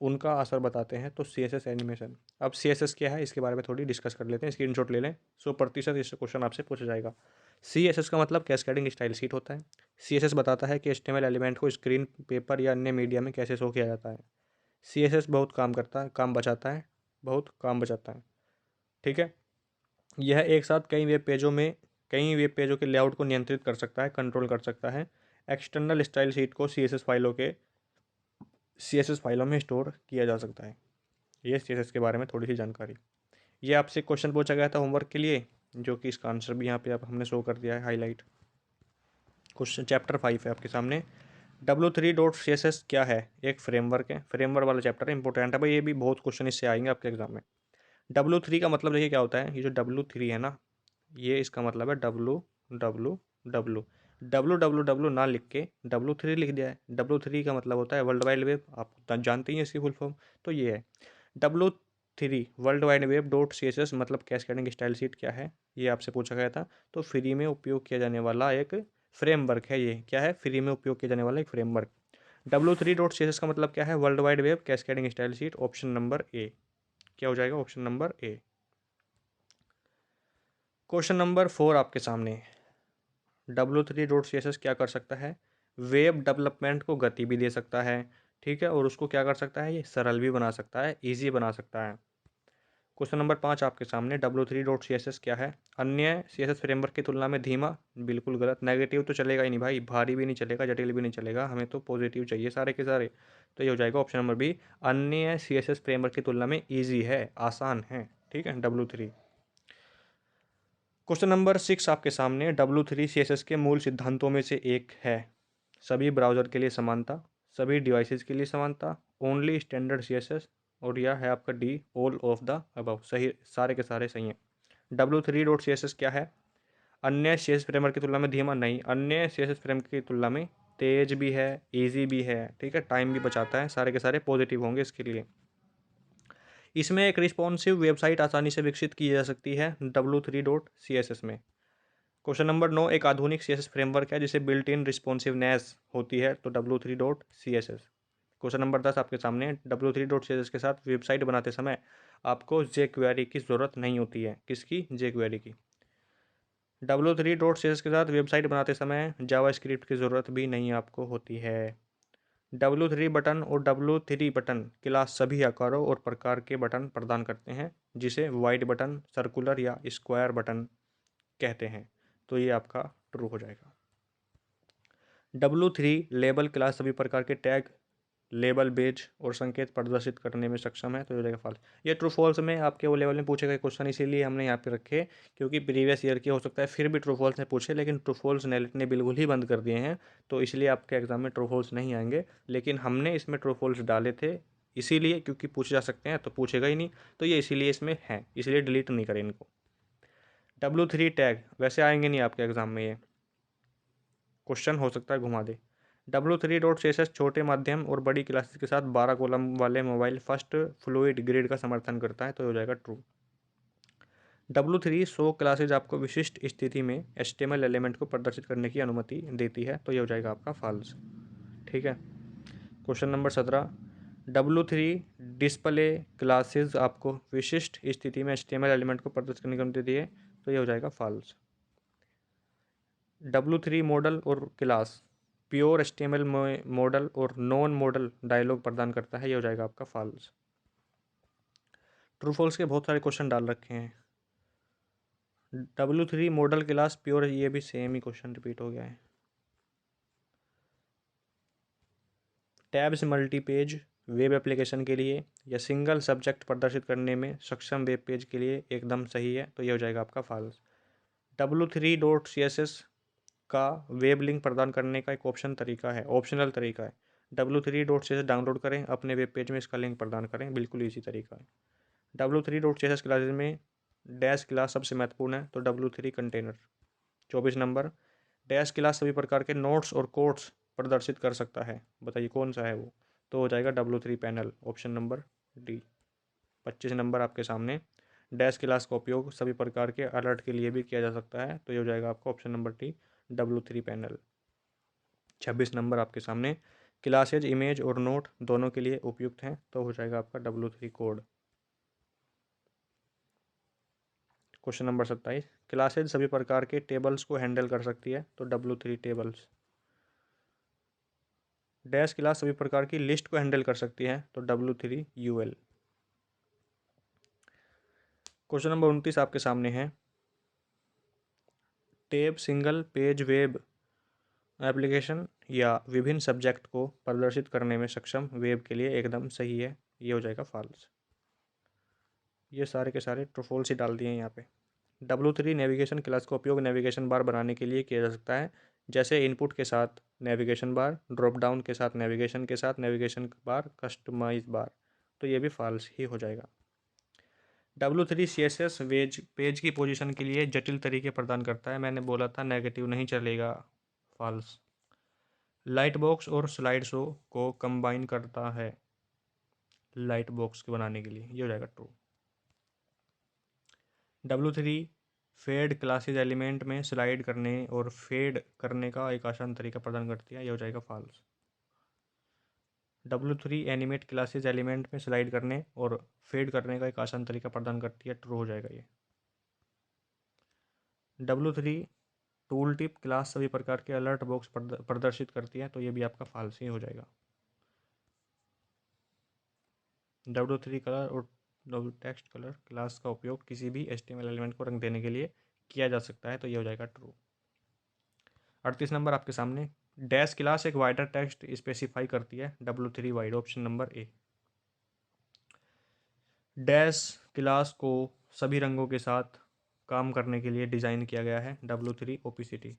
उनका असर बताते हैं, तो CSS एनिमेशन। अब CSS क्या है इसके बारे में थोड़ी डिस्कस कर लेते हैं, स्क्रीनशॉट ले लें। 100% इस क्वेश्चन आपसे पूछा जाएगा। CSS का मतलब कैस्केडिंग स्टाइल शीट होता है। CSS बताता है कि HTML एलिमेंट को स्क्रीन, पेपर या अन्य मीडिया में कैसे शो किया जाता है। CSS बहुत काम बचाता है, बहुत काम बचाता है। ठीक है, यह एक साथ कई वेब पेजों के लेआउट को नियंत्रित कर सकता है, कंट्रोल कर सकता है। एक्सटर्नल स्टाइल शीट को CSS फाइलों में स्टोर किया जा सकता है। ये CSS के बारे में थोड़ी सी जानकारी। ये आपसे क्वेश्चन पूछा गया था होमवर्क के लिए, जो कि इसका आंसर भी यहाँ पे आप हमने शो कर दिया है हाईलाइट। क्वेश्चन चैप्टर 5 है आपके सामने। W3.CSS क्या है? एक फ्रेमवर्क है, फ्रेमवर्क वाला चैप्टर है, इंपॉर्टेंट है भाई, ये भी बहुत क्वेश्चन इससे आएंगे आपके एग्जाम में। W3 का मतलब देखिए क्या होता है, ये जो W3 है ना, ये इसका मतलब है www ना लिख के W3 लिख दिया है। W3 का मतलब होता है वर्ल्ड वाइड वेब, आप जानते ही हैं इसकी फुल फॉर्म। तो ये है W3 world wide web dot CSS मतलब कैस्केडिंग स्टाइल शीट क्या है, ये आपसे पूछा गया था। तो फ्री में उपयोग किया जाने वाला एक फ्रेमवर्क है। ये क्या है? फ्री में उपयोग किया जाने वाला एक फ्रेमवर्क। W3.CSS का मतलब क्या है? World wide web cascading style sheet. Option number ए। क्या हो जाएगा? Option number A. Question number 4 आपके सामने। W3.CSS क्या कर सकता है? वेब डेवलपमेंट को गति भी दे सकता है, ठीक है, और उसको क्या कर सकता है? ये सरल भी बना सकता है, ईजी बना सकता है। क्वेश्चन नंबर 5 आपके सामने, W3.CSS क्या है? अन्य CSS फ्रेमवर्क की तुलना में धीमा। बिल्कुल गलत। नेगेटिव तो चलेगा ही नहीं भाई, भारी भी नहीं चलेगा, जटिल भी नहीं चलेगा, हमें तो पॉजिटिव चाहिए सारे के सारे। तो ये हो जाएगा ऑप्शन नंबर बी, अन्य CSS फ्रेमवर्क की तुलना में ईजी है, आसान है। ठीक है, W3। क्वेश्चन नंबर 6 आपके सामने, W3 CSS के मूल सिद्धांतों में से एक है सभी ब्राउज़र के लिए समानता, सभी डिवाइसेस के लिए समानता, ओनली स्टैंडर्ड CSS, और यह है आपका D, all of the above. सही, सारे के सारे सही हैं। W3.CSS क्या है? अन्य CSS फ्रेमवर्क की तुलना में धीमा नहीं, अन्य CSS फ्रेमवर्क की तुलना में तेज भी है, ईजी भी है। ठीक है, टाइम भी बचाता है, सारे के सारे पॉजिटिव होंगे इसके लिए। इसमें एक रिस्पॉन्सिव वेबसाइट आसानी से विकसित की जा सकती है W3.CSS में। क्वेश्चन नंबर 9, एक आधुनिक CSS फ्रेमवर्क है जिसे बिल्ट इन रिस्पॉन्सिवनेस होती है, तो W3.CSS। क्वेश्चन नंबर 10 आपके सामने, W3.CSS के साथ वेबसाइट बनाते समय आपको jQuery की ज़रूरत नहीं होती है। किसकी? jQuery की। W3.CSS के साथ वेबसाइट बनाते समय जावास्क्रिप्ट की ज़रूरत भी नहीं आपको होती है। W3 बटन और W3 बटन क्लास सभी आकारों और प्रकार के बटन प्रदान करते हैं, जिसे वाइड बटन, सर्कुलर या स्क्वायर बटन कहते हैं। तो ये आपका ट्रू हो जाएगा। W3 लेबल क्लास सभी प्रकार के टैग, लेबल, बेज और संकेत प्रदर्शित करने में सक्षम है, तो ये हो जाएगा फॉल्स। ये ट्रू फॉल्स में आपके वो लेवल में पूछे गए क्वेश्चन, इसीलिए हमने यहाँ पे रखे, क्योंकि प्रीवियस ईयर के हो सकता है फिर भी ट्रू फॉल्स में पूछे, लेकिन ट्रू फॉल्स नेट ने बिल्कुल ही बंद कर दिए हैं, तो इसलिए आपके एग्जाम में ट्रू फॉल्स नहीं आएंगे। लेकिन हमने इसमें ट्रू फॉल्स डाले थे इसीलिए, क्योंकि पूछे जा सकते हैं, तो पूछेगा ही नहीं, तो ये इसीलिए इसमें है, इसलिए डिलीट नहीं करें इनको। W3 टैग वैसे आएंगे नहीं आपके एग्जाम में, ये क्वेश्चन हो सकता है घुमा दे। W3.CSS छोटे, मध्यम और बड़ी क्लासेस के साथ 12 कॉलम वाले मोबाइल फर्स्ट फ्लूइड ग्रिड का समर्थन करता है, तो हो जाएगा ट्रू। W3 100 क्लासेज आपको विशिष्ट स्थिति में HTML एलिमेंट को प्रदर्शित करने की अनुमति देती है, तो ये हो जाएगा आपका फॉल्स। ठीक है, question number 17, W3 display classes आपको विशिष्ट स्थिति में HTML एलिमेंट को प्रदर्शित करने की अनुमति देती है, तो ये हो जाएगा फॉल्स। W3 मॉडल और क्लास प्योर HTML मॉडल और नॉन मॉडल डायलॉग प्रदान करता है, ये हो जाएगा आपका फॉल्स। ट्रू फॉल्स के बहुत सारे क्वेश्चन डाल रखे हैं। W3 मॉडल क्लास प्योर, ये भी सेम ही क्वेश्चन रिपीट हो गया है। Tabs multi page web application के लिए या सिंगल सब्जेक्ट प्रदर्शित करने में सक्षम वेब पेज के लिए एकदम सही है, तो ये हो जाएगा आपका फॉल्स। W3.CSS का वेब लिंक प्रदान करने का एक ऑप्शनल तरीका है। W3.CSS डाउनलोड करें, अपने वेब पेज में इसका लिंक प्रदान करें, बिल्कुल इजी तरीका है। W3.CSS क्लासेज में डैश क्लास सबसे महत्वपूर्ण है, तो W3 container. 24 number, dash class सभी प्रकार के नोट्स और कोड्स प्रदर्शित कर सकता है, बताइए कौन सा है वो, तो हो जाएगा W3 panel, option number D. 25 number आपके सामने, डैश क्लास का उपयोग सभी प्रकार के अलर्ट के लिए भी किया जा सकता है, तो ये हो जाएगा आपका option number D, W3 panel. 26 number आपके सामने, क्लासेज इमेज और नोट दोनों के लिए उपयुक्त हैं, तो हो जाएगा आपका W3 code. Question number 27, classes सभी प्रकार के टेबल्स को हैंडल कर सकती है, तो W3 टेबल्स। डैश क्लास सभी प्रकार की लिस्ट को हैंडल कर सकती है, तो W3 UL। क्वेश्चन नंबर 29 आपके सामने है, tab single page web application या विभिन्न सब्जेक्ट को प्रदर्शित करने में सक्षम वेब के लिए एकदम सही है, ये हो जाएगा फॉल्स। ये सारे के सारे ट्रू फॉल्स ही डाल दिए हैं यहाँ पे। W3 नेविगेशन क्लास का उपयोग नेविगेशन बार बनाने के लिए किया जा सकता है, जैसे इनपुट के साथ नेविगेशन बार, ड्रॉप डाउन के साथ नेविगेशन बार, कस्टमाइज बार, तो ये भी फॉल्स ही हो जाएगा। W3 CSS पेज की पोजीशन के लिए जटिल तरीके प्रदान करता है, मैंने बोला था नेगेटिव नहीं चलेगा, फॉल्स। लाइट बॉक्स और स्लाइड शो को कंबाइन करता है लाइट बॉक्स के बनाने के लिए, ये हो जाएगा true. W3 fade classes element में स्लाइड करने और फेड करने का एक आसान तरीका प्रदान करती है, ये हो जाएगा false. W3 animate classes element में स्लाइड करने और फेड करने का एक आसान तरीका प्रदान करती है, ट्रू हो जाएगा ये। W3 टूल टिप क्लास सभी प्रकार के अलर्ट बॉक्स प्रदर्शित करती है, तो ये भी आपका फॉल्स ही हो जाएगा। W3 कलर और टेक्स्ट कलर क्लास का उपयोग किसी भी HTML एलिमेंट को रंग देने के लिए किया जा सकता है, तो ये हो जाएगा ट्रू। 38 नंबर आपके सामने, डैश क्लास एक वाइडर टेक्स्ट स्पेसिफाई करती है, W3 वाइड, ऑप्शन नंबर ए। डैश क्लास को सभी रंगों के साथ काम करने के लिए डिज़ाइन किया गया है, W3 ओपिसिटी।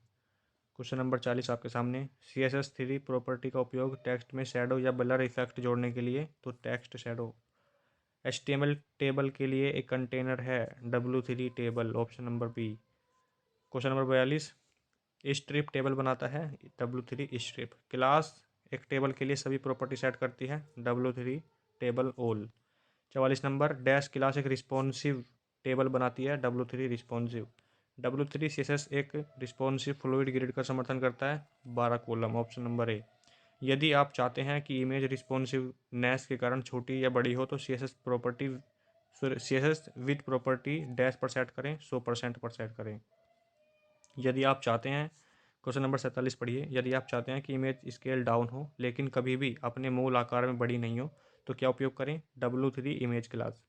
क्वेश्चन नंबर 40 आपके सामने, CSS3 प्रॉपर्टी का उपयोग टेक्स्ट में शैडो या ब्लर इफेक्ट जोड़ने के लिए, तो टेक्स्ट शैडो। HTML टेबल के लिए एक कंटेनर है, W3 table, option number B. Question number 42, strip table बनाता है, W3 स्ट्रिप। क्लास एक टेबल के लिए सभी प्रॉपर्टी सेट करती है, W3 table all. 44 number, dash class एक रिस्पॉन्सिव टेबल बनाती है, W3 रिस्पॉन्सिव। W3 CSS एक रिस्पॉन्सिव फ्लूइड ग्रिड का समर्थन करता है, 12 कॉलम, ऑप्शन नंबर ए। यदि आप चाहते हैं कि इमेज रिस्पॉन्सिवनेस के कारण छोटी या बड़ी हो तो CSS विथ प्रॉपर्टी डैश पर सेट करें, 100% पर सेट करें। यदि आप चाहते हैं, क्वेश्चन नंबर 47 पढ़िए, यदि आप चाहते हैं कि इमेज स्केल डाउन हो लेकिन कभी भी अपने मूल आकार में बड़ी नहीं हो तो क्या उपयोग करें, W3 image class.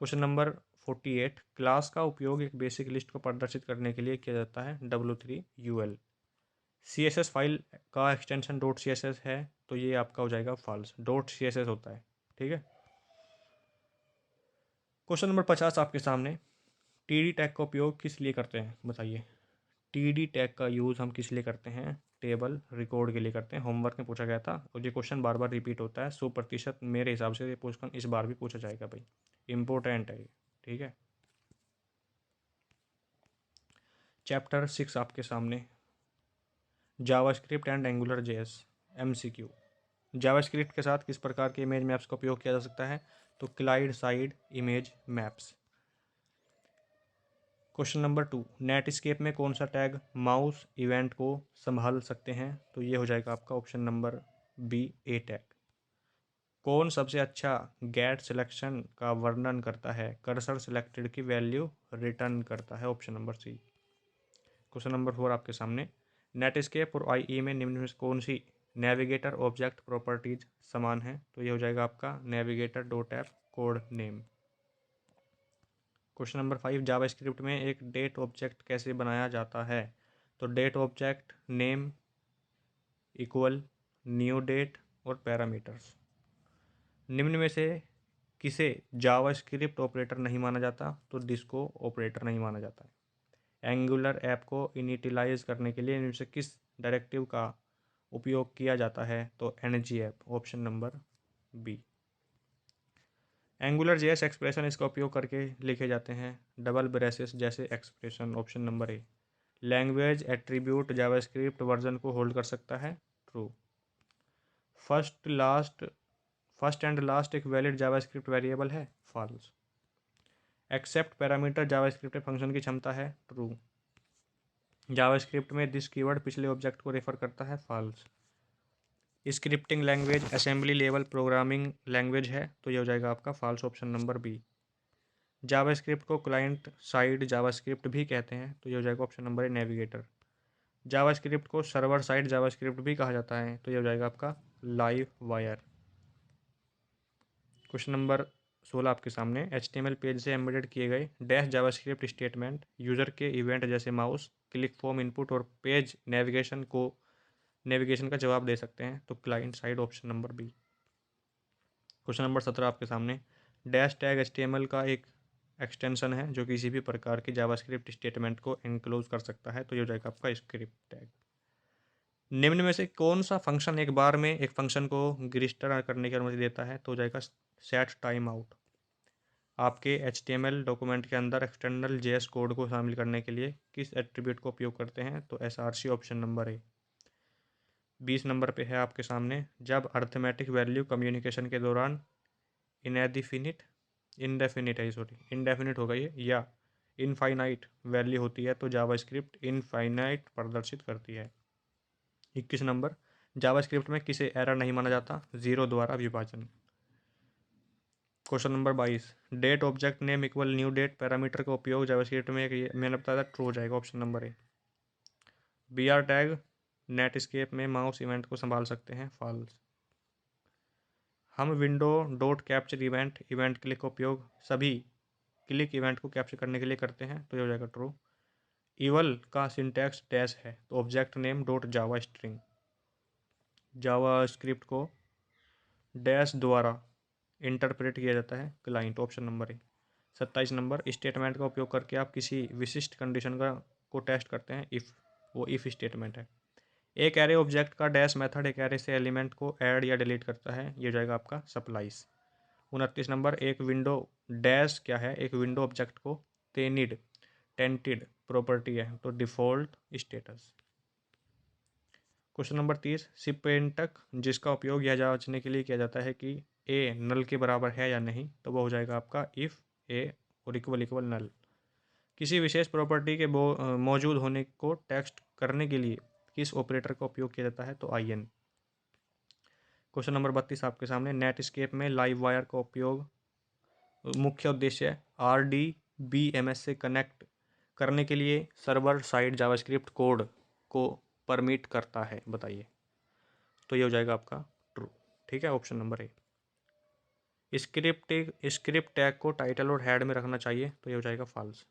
Question number 48, class का उपयोग एक बेसिक लिस्ट को प्रदर्शित करने के लिए किया जाता है, W3 UL। CSS फाइल का एक्सटेंशन .css है, तो ये आपका हो जाएगा फॉल्स, .css होता है, ठीक है। क्वेश्चन नंबर 50 आपके सामने, TD टैग का उपयोग किस लिए करते हैं, बताइए। TD टैग का यूज़ हम किस लिए करते हैं, टेबल रिकॉर्ड के लिए करते हैं। होमवर्क में पूछा गया था और ये क्वेश्चन बार बार रिपीट होता है, 100% मेरे हिसाब से ये क्वेश्चन इस बार भी पूछा जाएगा भाई, इंपॉर्टेंट है ये, ठीक है। चैप्टर 6 आपके सामने, JavaScript and angular JS, MCQ। JavaScript के साथ किस प्रकार के इमेज मैप्स का उपयोग किया जा सकता है, तो Clyde side image maps. Question number 2, Netscape में कौन सा टैग माउस इवेंट को संभाल सकते हैं, तो ये हो जाएगा आपका option number B, A tag. कौन सबसे अच्छा गेट सिलेक्शन का वर्णन करता है, कर्सर सिलेक्टेड की वैल्यू रिटर्न करता है, option number C. Question number 4 आपके सामने, नेटस्केप और IE में निम्न में से कौन सी नेविगेटर ऑब्जेक्ट प्रॉपर्टीज समान है, तो ये हो जाएगा आपका navigator dot app code name. Question number 5, JavaScript में एक डेट ऑब्जेक्ट कैसे बनाया जाता है, तो date object name equal new date और पैरामीटर्स। निम्न में से किसे जावास्क्रिप्ट ऑपरेटर नहीं माना जाता, तो डिस्को ऑपरेटर नहीं माना जाता है। एंगुलर ऐप को इनिटिलाइज करने के लिए इनमें से किस डायरेक्टिव का उपयोग किया जाता है, तो ngApp, option number B. Angular JS expression इसका उपयोग करके लिखे जाते हैं, डबल ब्रेसेस जैसे expression, option number A. Language attribute JavaScript version को होल्ड कर सकता है, ट्रू। फर्स्ट एंड लास्ट एक वैलिड जावास्क्रिप्ट वेरिएबल है, false. Except parameter JavaScript function की क्षमता है, ट्रू। जावास्क्रिप्ट में दिस कीवर्ड पिछले ऑब्जेक्ट को रेफर करता है, false. Scripting language assembly level programming language है, तो ये हो जाएगा आपका false, option number B. JavaScript को क्लाइंट साइड जावास्क्रिप्ट भी कहते हैं, तो ये हो जाएगा option number A, navigator. JavaScript को सर्वर साइड जावास्क्रिप्ट भी कहा जाता है, तो ये हो जाएगा आपका लाइव वायर। क्वेश्चन नंबर 16 आपके सामने, HTML पेज से एम्बेडेड किए गए डैश जावास्क्रिप्ट स्टेटमेंट यूजर के इवेंट जैसे माउस क्लिक, फॉर्म इनपुट और पेज नेविगेशन का जवाब दे सकते हैं, तो client side, option number B. Question number 17 आपके सामने, डैश टैग HTML का एक एक्सटेंशन है जो किसी भी प्रकार की जावास्क्रिप्ट स्टेटमेंट को एनक्लोज कर सकता है, तो ये हो जाएगा आपका स्क्रिप्ट टैग। निम्न में से कौन सा फंक्शन एक बार में एक फंक्शन को रजिस्टर करने की अनुमति देता है, तो हो जाएगा सेट टाइम आउट। आपके HTML डॉक्यूमेंट के अंदर एक्सटर्नल JS कोड को शामिल करने के लिए किस एट्रीब्यूट का उपयोग करते हैं, तो SRC, ऑप्शन नंबर ए। 20 नंबर पे है आपके सामने, जब अर्थमेटिक वैल्यू कम्युनिकेशन के दौरान इनडेफिनिट होगा ये, या इनफाइनाइट वैल्यू होती है, तो जावास्क्रिप्ट इनफाइनाइट प्रदर्शित करती है। 21 नंबर, जावास्क्रिप्ट में किसे एरर नहीं माना जाता, 0 द्वारा विभाजन। Question number 22, date object name equal new date parameter का उपयोग जावास्क्रिप्ट में मैंने बताया था, ट्रू हो जाएगा, ऑप्शन नंबर ए। BR टैग नेटस्केप में माउस इवेंट को संभाल सकते हैं, फॉल्स। हम window dot capture event event click का उपयोग सभी क्लिक इवेंट को कैप्चर करने के लिए करते हैं, तो ये हो जाएगा ट्रू। इवल का सिंटैक्स डैश है, तो object name dot Java string, Java script को डैश द्वारा इंटरप्रेट किया जाता है client, option number a. 27 number, statement का उपयोग करके आप किसी विशिष्ट कंडीशन का को टेस्ट करते हैं, इफ़, वो इफ़ स्टेटमेंट है। एक एरे ऑब्जेक्ट का डैश मेथड एक एरे से एलिमेंट को ऐड या डिलीट करता है, ये हो जाएगा आपका सप्लाइज। 29 नंबर, एक विंडो डैश क्या है, एक विंडो ऑब्जेक्ट को टेंटेड प्रॉपर्टी है, तो डिफ़ॉल्ट स्टेटस। क्वेश्चन नंबर 30, सिपेंटक जिसका उपयोग यह जांचने के लिए किया जाता है कि ए नल के बराबर है या नहीं, तो वो हो जाएगा आपका इफ़ ए और इक्वल नल। किसी विशेष प्रॉपर्टी के मौजूद होने को टेस्ट करने के लिए किस ऑपरेटर का उपयोग किया जाता है, तो IN। क्वेश्चन नंबर 32 आपके सामने, नेटस्केप में लाइव वायर का उपयोग मुख्य उद्देश्य RDBMS से कनेक्ट करने के लिए सर्वर साइड जावास्क्रिप्ट कोड को परमिट करता है, बताइए। तो ये हो जाएगा आपका ट्रू, ठीक है, ऑप्शन नंबर ए। स्क्रिप्ट टैग को टाइटल और हेड में रखना चाहिए, तो ये हो जाएगा फॉल्स।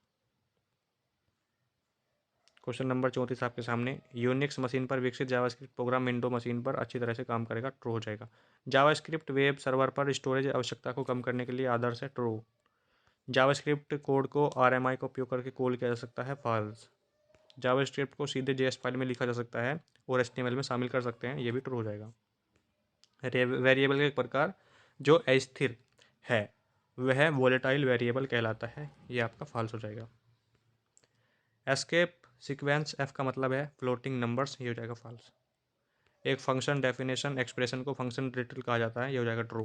क्वेश्चन नंबर 34 आपके सामने, यूनिक्स मशीन पर विकसित जावास्क्रिप्ट प्रोग्राम विंडो मशीन पर अच्छी तरह से काम करेगा, ट्रू हो जाएगा। जावास्क्रिप्ट वेब सर्वर पर स्टोरेज आवश्यकता को कम करने के लिए आदर्श है, ट्रू। जावास्क्रिप्ट कोड को RMI का उपयोग करके कॉल किया जा सकता है, फॉल्स। जावास्क्रिप्ट को सीधे JS फाइल में लिखा जा सकता है और HTML में शामिल कर सकते हैं, ये भी ट्रू हो जाएगा। वेरिएबल का एक प्रकार जो अस्थिर है वह वोलेटाइल वेरिएबल कहलाता है, ये आपका फॉल्स हो जाएगा। एस्केप सीक्वेंस F का मतलब है फ्लोटिंग नंबर्स, ये हो जाएगा फॉल्स। एक फंक्शन डेफिनेशन एक्सप्रेशन को फंक्शन डिटेल कहा जाता है, ये हो जाएगा ट्रू।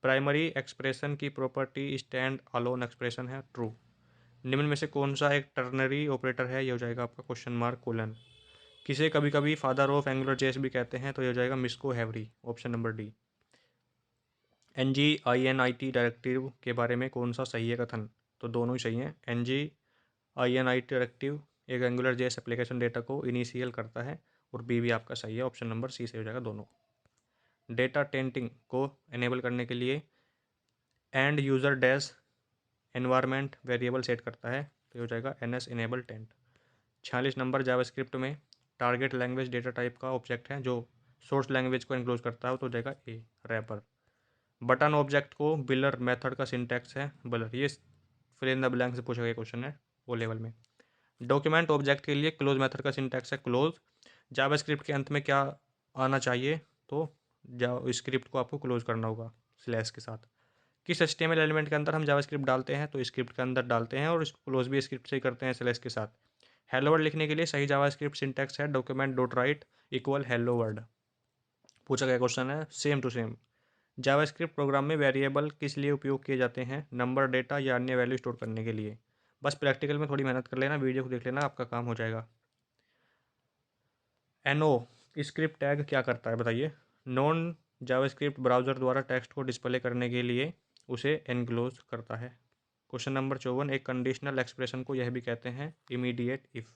प्राइमरी एक्सप्रेशन की प्रॉपर्टी स्टैंड अलोन एक्सप्रेशन है, ट्रू। निम्न में से कौन सा एक टर्नरी ऑपरेटर है, ये हो जाएगा आपका क्वेश्चन मार्क कोलन। किसे कभी कभी फादर ऑफ एंगुलर जेस भी कहते हैं, तो ये हो जाएगा मिस्को हैवरी, option number d. NGINIT directive के बारे में कौन सा सही है कथन, तो दोनों ही सही हैं। NGINIT डायरेक्टिव एक एंगुलर जेस एप्लीकेशन डेटा को इनिशियल करता है, और बी भी आपका सही है, ऑप्शन नंबर सी से हो जाएगा दोनों। डेटा टेंटिंग को एनेबल करने के लिए end user dash environment variable set करता है, तो ये हो जाएगा NS enable tent. 46 number, JavaScript में टारगेट लैंग्वेज डेटा टाइप का ऑब्जेक्ट है जो सोर्स लैंग्वेज को एनक्लोज करता है, तो हो जाएगा ए रैपर। बटन ऑब्जेक्ट को बिलर मेथड का सिंटैक्स है बिलर, ये फिल इन द ब्लैंक से पूछा गया क्वेश्चन है वो लेवल में। डॉक्यूमेंट ऑब्जेक्ट के लिए क्लोज मेथड का सिंटैक्स है क्लोज। जावास्क्रिप्ट के अंत में क्या आना चाहिए, तो स्क्रिप्ट को आपको क्लोज करना होगा स्लैश के साथ। किस HTML एलिमेंट के अंदर हम जावास्क्रिप्ट डालते हैं, तो स्क्रिप्ट के अंदर डालते हैं, और इसको क्लोज भी स्क्रिप्ट से ही करते हैं स्लैश के साथ। हेलो वर्ड लिखने के लिए सही जावास्क्रिप्ट सिंटैक्स है document dot write equal hello word, पूछा गया क्वेश्चन है same to same. JavaScript program में वेरिएबल किस लिए उपयोग किए जाते हैं, नंबर, डेटा या अन्य वैल्यू स्टोर करने के लिए। बस प्रैक्टिकल में थोड़ी मेहनत कर लेना, वीडियो को देख लेना, आपका काम हो जाएगा। NO स्क्रिप्ट टैग क्या करता है, बताइए। नॉन जावास्क्रिप्ट ब्राउज़र द्वारा टेक्स्ट को डिस्प्ले करने के लिए उसे एनक्लोज करता है। क्वेश्चन नंबर 54, एक कंडीशनल एक्सप्रेशन को यह भी कहते हैं immediate if.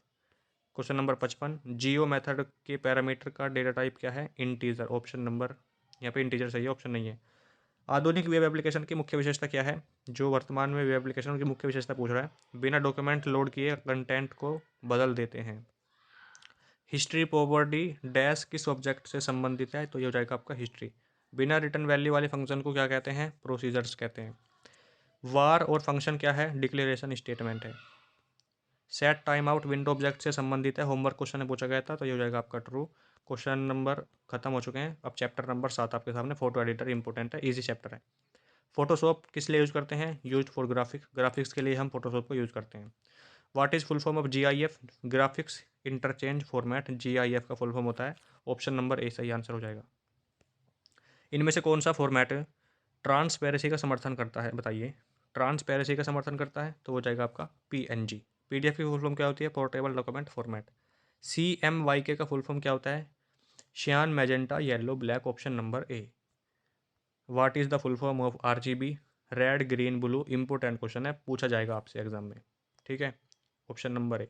Question number 55, Jio method के पैरामीटर का डेटा टाइप क्या है, इंटीजर, ऑप्शन नंबर यहाँ पे इंटीजर सही है, ऑप्शन नहीं है। आधुनिक वेब एप्लीकेशन की मुख्य विशेषता क्या है, जो वर्तमान में वेब एप्लीकेशन की मुख्य विशेषता पूछ रहा है। बिना डॉक्यूमेंट लोड किए कंटेंट को बदल देते हैं। हिस्ट्री प्रॉपर्टी डैश किस ऑब्जेक्ट से संबंधित है, तो ये हो जाएगा आपका हिस्ट्री। बिना रिटर्न वैल्यू वाले फंक्शन को क्या कहते हैं, प्रोसीजर्स कहते हैं। वार और फंक्शन क्या है, डिक्लेरेशन स्टेटमेंट है। Set time out window object से संबंधित है, होमवर्क क्वेश्चन में पूछा गया था, तो ये हो जाएगा आपका ट्रू। क्वेश्चन नंबर खत्म हो चुके हैं, अब चैप्टर नंबर 7 आपके सामने, फोटो एडिटर इंपॉर्टेंट है, इजी चैप्टर है। फोटोशॉप किस लिए यूज़ करते हैं, यूज फॉर ग्राफिक्स के लिए हम फोटोशॉप को यूज़ करते हैं। What is full form of GIF, graphics interchange format, GIF का फुल फॉर्म होता है, ऑप्शन नंबर ए सही आंसर हो जाएगा। इनमें से कौन सा फॉर्मेट ट्रांसपेरेंसी का समर्थन करता है, बताइए। ट्रांसपेरेंसी का समर्थन करता है, तो हो जाएगा आपका PNG। PDF की फुल फॉर्म क्या होती है, पोर्टेबल डॉक्यूमेंट फॉर्मेट। CMYK का फुल फॉर्म क्या होता है, cyan magenta yellow black, option number A. What is the full form of RGB, red green blue, important question है, पूछा जाएगा आपसे एग्जाम में, ठीक है, option number A.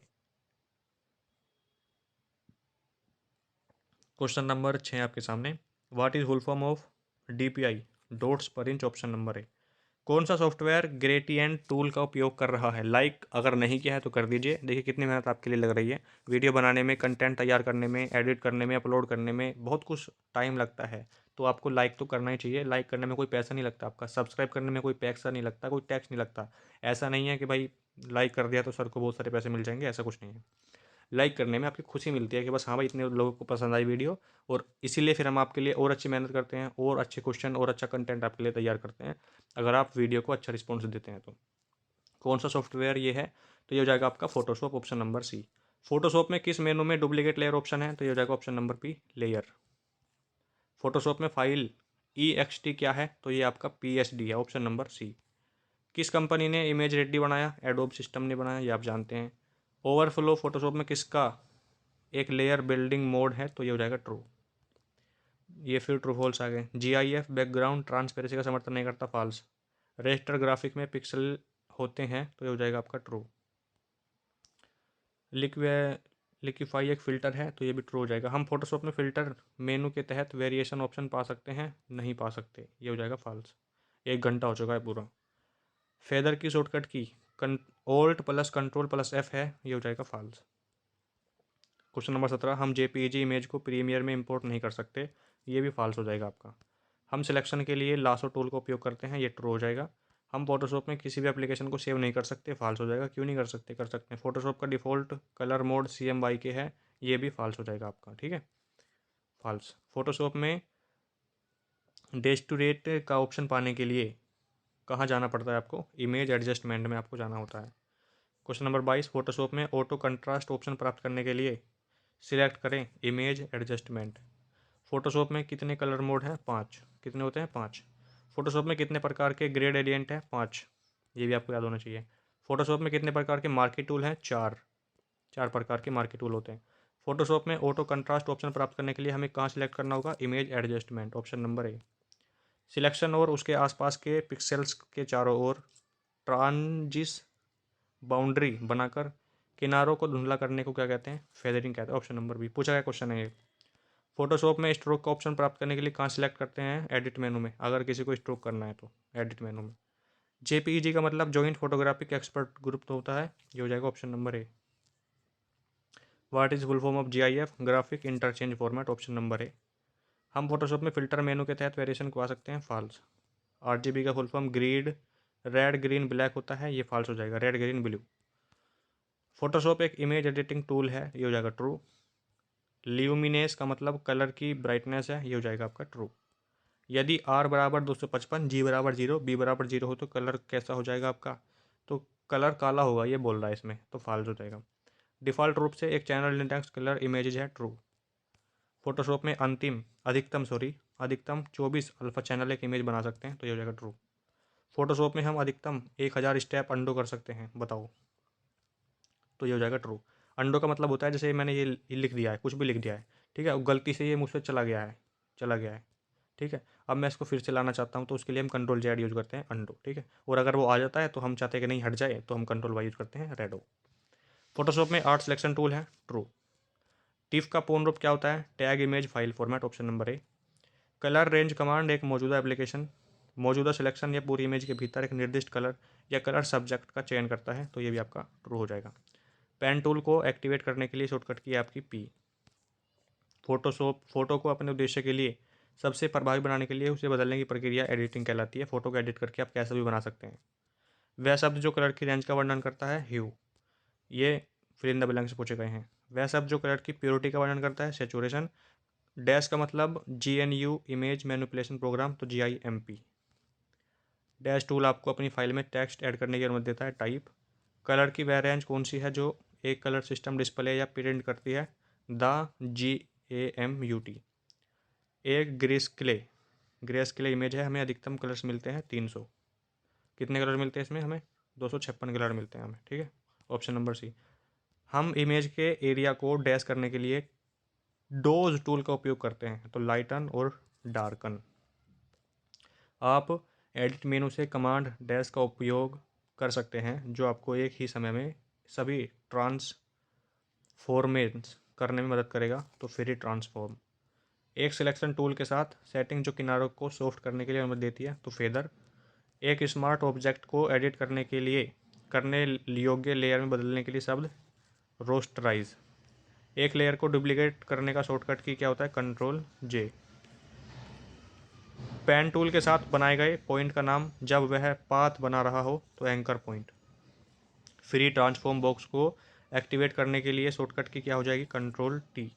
Question number 6 आपके सामने, what is full form of DPI, dots per inch option number A. कौन सा सॉफ्टवेयर ग्रेडिएंट टूल का उपयोग कर रहा है? लाइक अगर नहीं किया है तो कर दीजिए। देखिए कितनी मेहनत आपके लिए लग रही है। वीडियो बनाने में, कंटेंट तैयार करने में, एडिट करने में, अपलोड करने में बहुत कुछ टाइम लगता है, तो आपको लाइक तो करना ही चाहिए। लाइक करने में कोई पैसा नहीं लगता आपका, सब्सक्राइब करने में कोई पैसा नहीं लगता, कोई टैक्स नहीं लगता। ऐसा नहीं है कि भाई लाइक कर दिया तो सर को बहुत सारे पैसे मिल जाएंगे, ऐसा कुछ नहीं है। लाइक करने में आपकी खुशी मिलती है कि बस हाँ भाई इतने लोगों को पसंद आई वीडियो, और इसीलिए फिर हम आपके लिए और अच्छी मेहनत करते हैं, और अच्छे क्वेश्चन और अच्छा कंटेंट आपके लिए तैयार करते हैं, अगर आप वीडियो को अच्छा रिस्पॉन्स देते हैं तो। कौन सा सॉफ्टवेयर ये है? तो ये हो जाएगा आपका Photoshop, option number C. Photoshop में किस मेनू में डुप्लीकेट लेयर ऑप्शन है? तो ये हो जाएगा option number P, layer. Photoshop में फाइल EXT क्या है? तो ये आपका PSD है, ऑप्शन नंबर सी। किस कंपनी ने इमेज रेडी बनाया? एडोब सिस्टम ने बनाया, ये आप जानते हैं। ओवरफ्लो फोटोशॉप में किसका एक लेयर बिल्डिंग मोड है? तो ये हो जाएगा ट्रू। ये फिर ट्रू फॉल्स आ गए। GIF बैकग्राउंड ट्रांसपेरेंसी का समर्थन नहीं करता, फॉल्स। रेस्टर ग्राफिक में पिक्सल होते हैं, तो ये हो जाएगा आपका ट्रू। लिक्विफाई एक फ़िल्टर है, तो ये भी ट्रू हो जाएगा। हम फोटोशॉप में फ़िल्टर मेनू के तहत वेरिएशन ऑप्शन पा सकते हैं? नहीं पा सकते, ये हो जाएगा फॉल्स। 1 घंटा हो चुका है पूरा। फेदर की शॉर्टकट की Alt + Ctrl + F है, ये हो जाएगा फॉल्स। क्वेश्चन नंबर 17, हम JPEG इमेज को प्रीमियर में इंपोर्ट नहीं कर सकते, ये भी फॉल्स हो जाएगा आपका। हम सिलेक्शन के लिए लासो टूल का उपयोग करते हैं, ये ट्रू हो जाएगा। हम फोटोशॉप में किसी भी एप्लीकेशन को सेव नहीं कर सकते, फॉल्स हो जाएगा। क्यों नहीं कर सकते? कर सकते हैं। फोटोशॉप का डिफ़ॉल्ट कलर मोड CMYK है, ये भी फॉल्स हो जाएगा आपका, ठीक है, फॉल्स। फोटोशॉप में डेज टू डेट का ऑप्शन पाने के लिए कहाँ जाना पड़ता है आपको? इमेज एडजस्टमेंट में आपको जाना होता है। क्वेश्चन नंबर 22, फोटोशॉप में ऑटो कंट्रास्ट ऑप्शन प्राप्त करने के लिए सिलेक्ट करें इमेज एडजस्टमेंट। फोटोशॉप में कितने कलर मोड हैं? 5। कितने होते हैं? 5। फोटोशॉप में कितने प्रकार के ग्रेड एलियंट हैं? 5। ये भी आपको याद होना चाहिए। फोटोशॉप में कितने प्रकार के मार्की टूल हैं? 4। 4 प्रकार के मार्की टूल होते हैं। फोटोशॉप में ऑटो कंट्रास्ट ऑप्शन प्राप्त करने के लिए हमें कहाँ सिलेक्ट करना होगा? इमेज एडजस्टमेंट, ऑप्शन नंबर ए। सिलेक्शन और उसके आसपास के पिक्सेल्स के चारों ओर ट्रांजिस बाउंड्री बनाकर किनारों को धुंधला करने को क्या कहते हैं? फेदरिंग कहते हैं, ऑप्शन नंबर बी। पूछा गया क्वेश्चन है ये। फोटोशॉप में स्ट्रोक का ऑप्शन प्राप्त करने के लिए कहाँ सिलेक्ट करते हैं? एडिट मेनू में, अगर किसी को स्ट्रोक करना है तो एडिट मेनू में। JPEG का मतलब जॉइंट फोटोग्राफिक एक्सपर्ट ग्रुप तो होता है, ये हो जाएगा option number A. What is full form of GIF? Graphic interchange format, option number ए। हम फोटोशॉप में फिल्टर मेनू के तहत वेरिएशन को आ सकते हैं, फॉल्स। RGB का full form grid red green black होता है, ये फॉल्स हो जाएगा, रेड ग्रीन ब्लू। फोटोशॉप एक इमेज एडिटिंग टूल है, ये हो जाएगा ट्रू। ल्यूमिनेस का मतलब कलर की ब्राइटनेस है, ये हो जाएगा आपका ट्रू। यदि R बराबर 255, G बराबर 0, B बराबर 0 हो तो कलर कैसा हो जाएगा आपका? तो कलर काला होगा, ये बोल रहा है इसमें, तो फॉल्स हो जाएगा। डिफ़ॉल्ट रूप से एक चैनल इंडेक्स कलर इमेजेज है, ट्रू। फोटोशॉप में अधिकतम 24 अल्फा चैनल एक इमेज बना सकते हैं, तो ये हो जाएगा ट्रू। फोटोशॉप में हम अधिकतम 1000 स्टेप अंडो कर सकते हैं, बताओ, तो ये हो जाएगा ट्रू। अंडो का मतलब होता है जैसे मैंने ये लिख दिया है, कुछ भी लिख दिया है, ठीक है, गलती से ये मुझसे चला गया है, ठीक है, अब मैं इसको फिर से लाना चाहता हूँ, तो उसके लिए हम Ctrl Z यूज़ करते हैं, अंडो, ठीक है। और अगर वो आ जाता है तो हम चाहते हैं कि नहीं हट जाए, तो हम Ctrl Y यूज़ करते हैं, रेडो। फोटोशॉप में आर्ट सिलेक्शन टूल है, ट्रू। टिफ का पूर्ण रूप क्या होता है? Tag image file format, option number ए। कलर रेंज कमांड एक मौजूदा सिलेक्शन या पूरी इमेज के भीतर एक निर्दिष्ट कलर या कलर सब्जेक्ट का चयन करता है, तो ये भी आपका ट्रू हो जाएगा। पेन टूल को एक्टिवेट करने के लिए शॉर्टकट की है आपकी P। फोटो को अपने उद्देश्य के लिए सबसे प्रभावी बनाने के लिए उसे बदलने की प्रक्रिया एडिटिंग कहलाती है। फोटो को एडिट करके आप कैसा भी बना सकते हैं। वह शब्द जो कलर की रेंज का वर्णन करता है, ह्यू। ये फिल इन द ब्लैंक से पूछे गए हैं। वह शब्द जो कलर की प्योरिटी का वर्णन करता है, सेचुरेशन। डैश का मतलब GNU इमेज मैनिपुलेशन प्रोग्राम, तो GIMP। डैश टूल आपको अपनी फाइल में टेक्स्ट ऐड करने की अनुमति देता है, टाइप। कलर की वह रेंज कौन सी है जो एक कलर सिस्टम डिस्प्ले या प्रिंट करती है? GAMUT। एक ग्रे स्केल इमेज है, हमें अधिकतम कलर्स मिलते हैं 300। कितने कलर मिलते हैं इसमें? हमें 256 कलर मिलते हैं हमें, ठीक है, ऑप्शन नंबर सी। हम इमेज के एरिया को डैश करने के लिए डोज टूल का उपयोग करते हैं, तो लाइटन और डार्कन। आप एडिट मेनू से कमांड डैश का उपयोग कर सकते हैं, जो आपको एक ही समय में सभी ट्रांसफॉर्मेशंस करने में मदद करेगा, तो फ्री ट्रांसफॉर्म। एक सिलेक्शन टूल के साथ सेटिंग जो किनारों को सॉफ्ट करने के लिए अनुमति देती है तो फेदर। एक स्मार्ट ऑब्जेक्ट को एडिट करने योग्य लेयर में बदलने के लिए शब्द रोस्टराइज। एक लेयर को डुप्लीकेट करने का शॉर्टकट की क्या होता है कंट्रोल जे। पेन टूल के साथ बनाए गए पॉइंट का नाम जब वह पाथ बना रहा हो तो anchor point. Free transform box को एक्टिवेट करने के लिए शॉर्टकट की क्या हो जाएगी कंट्रोल टी।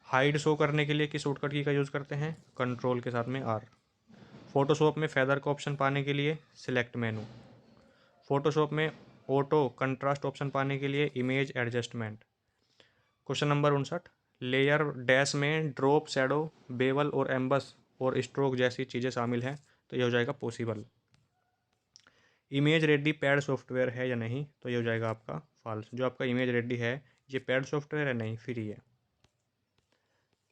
हाइड शो करने के लिए किस शॉर्टकट की का यूज़ करते हैं कंट्रोल के साथ में आर। फोटोशॉप में फेदर का ऑप्शन पाने के लिए सिलेक्ट मेनू। फोटोशॉप में ऑटो कंट्रास्ट ऑप्शन पाने के लिए image adjustment. Question number 59, layer dash में ड्रॉप शैडो बेवल और एम्बस और स्ट्रोक जैसी चीज़ें शामिल हैं तो ये हो जाएगा possible. Image ready pad software है या नहीं तो ये हो जाएगा आपका फॉल्स। जो आपका इमेज रेडी है ये पैड सॉफ्टवेयर है नहीं फ्री है।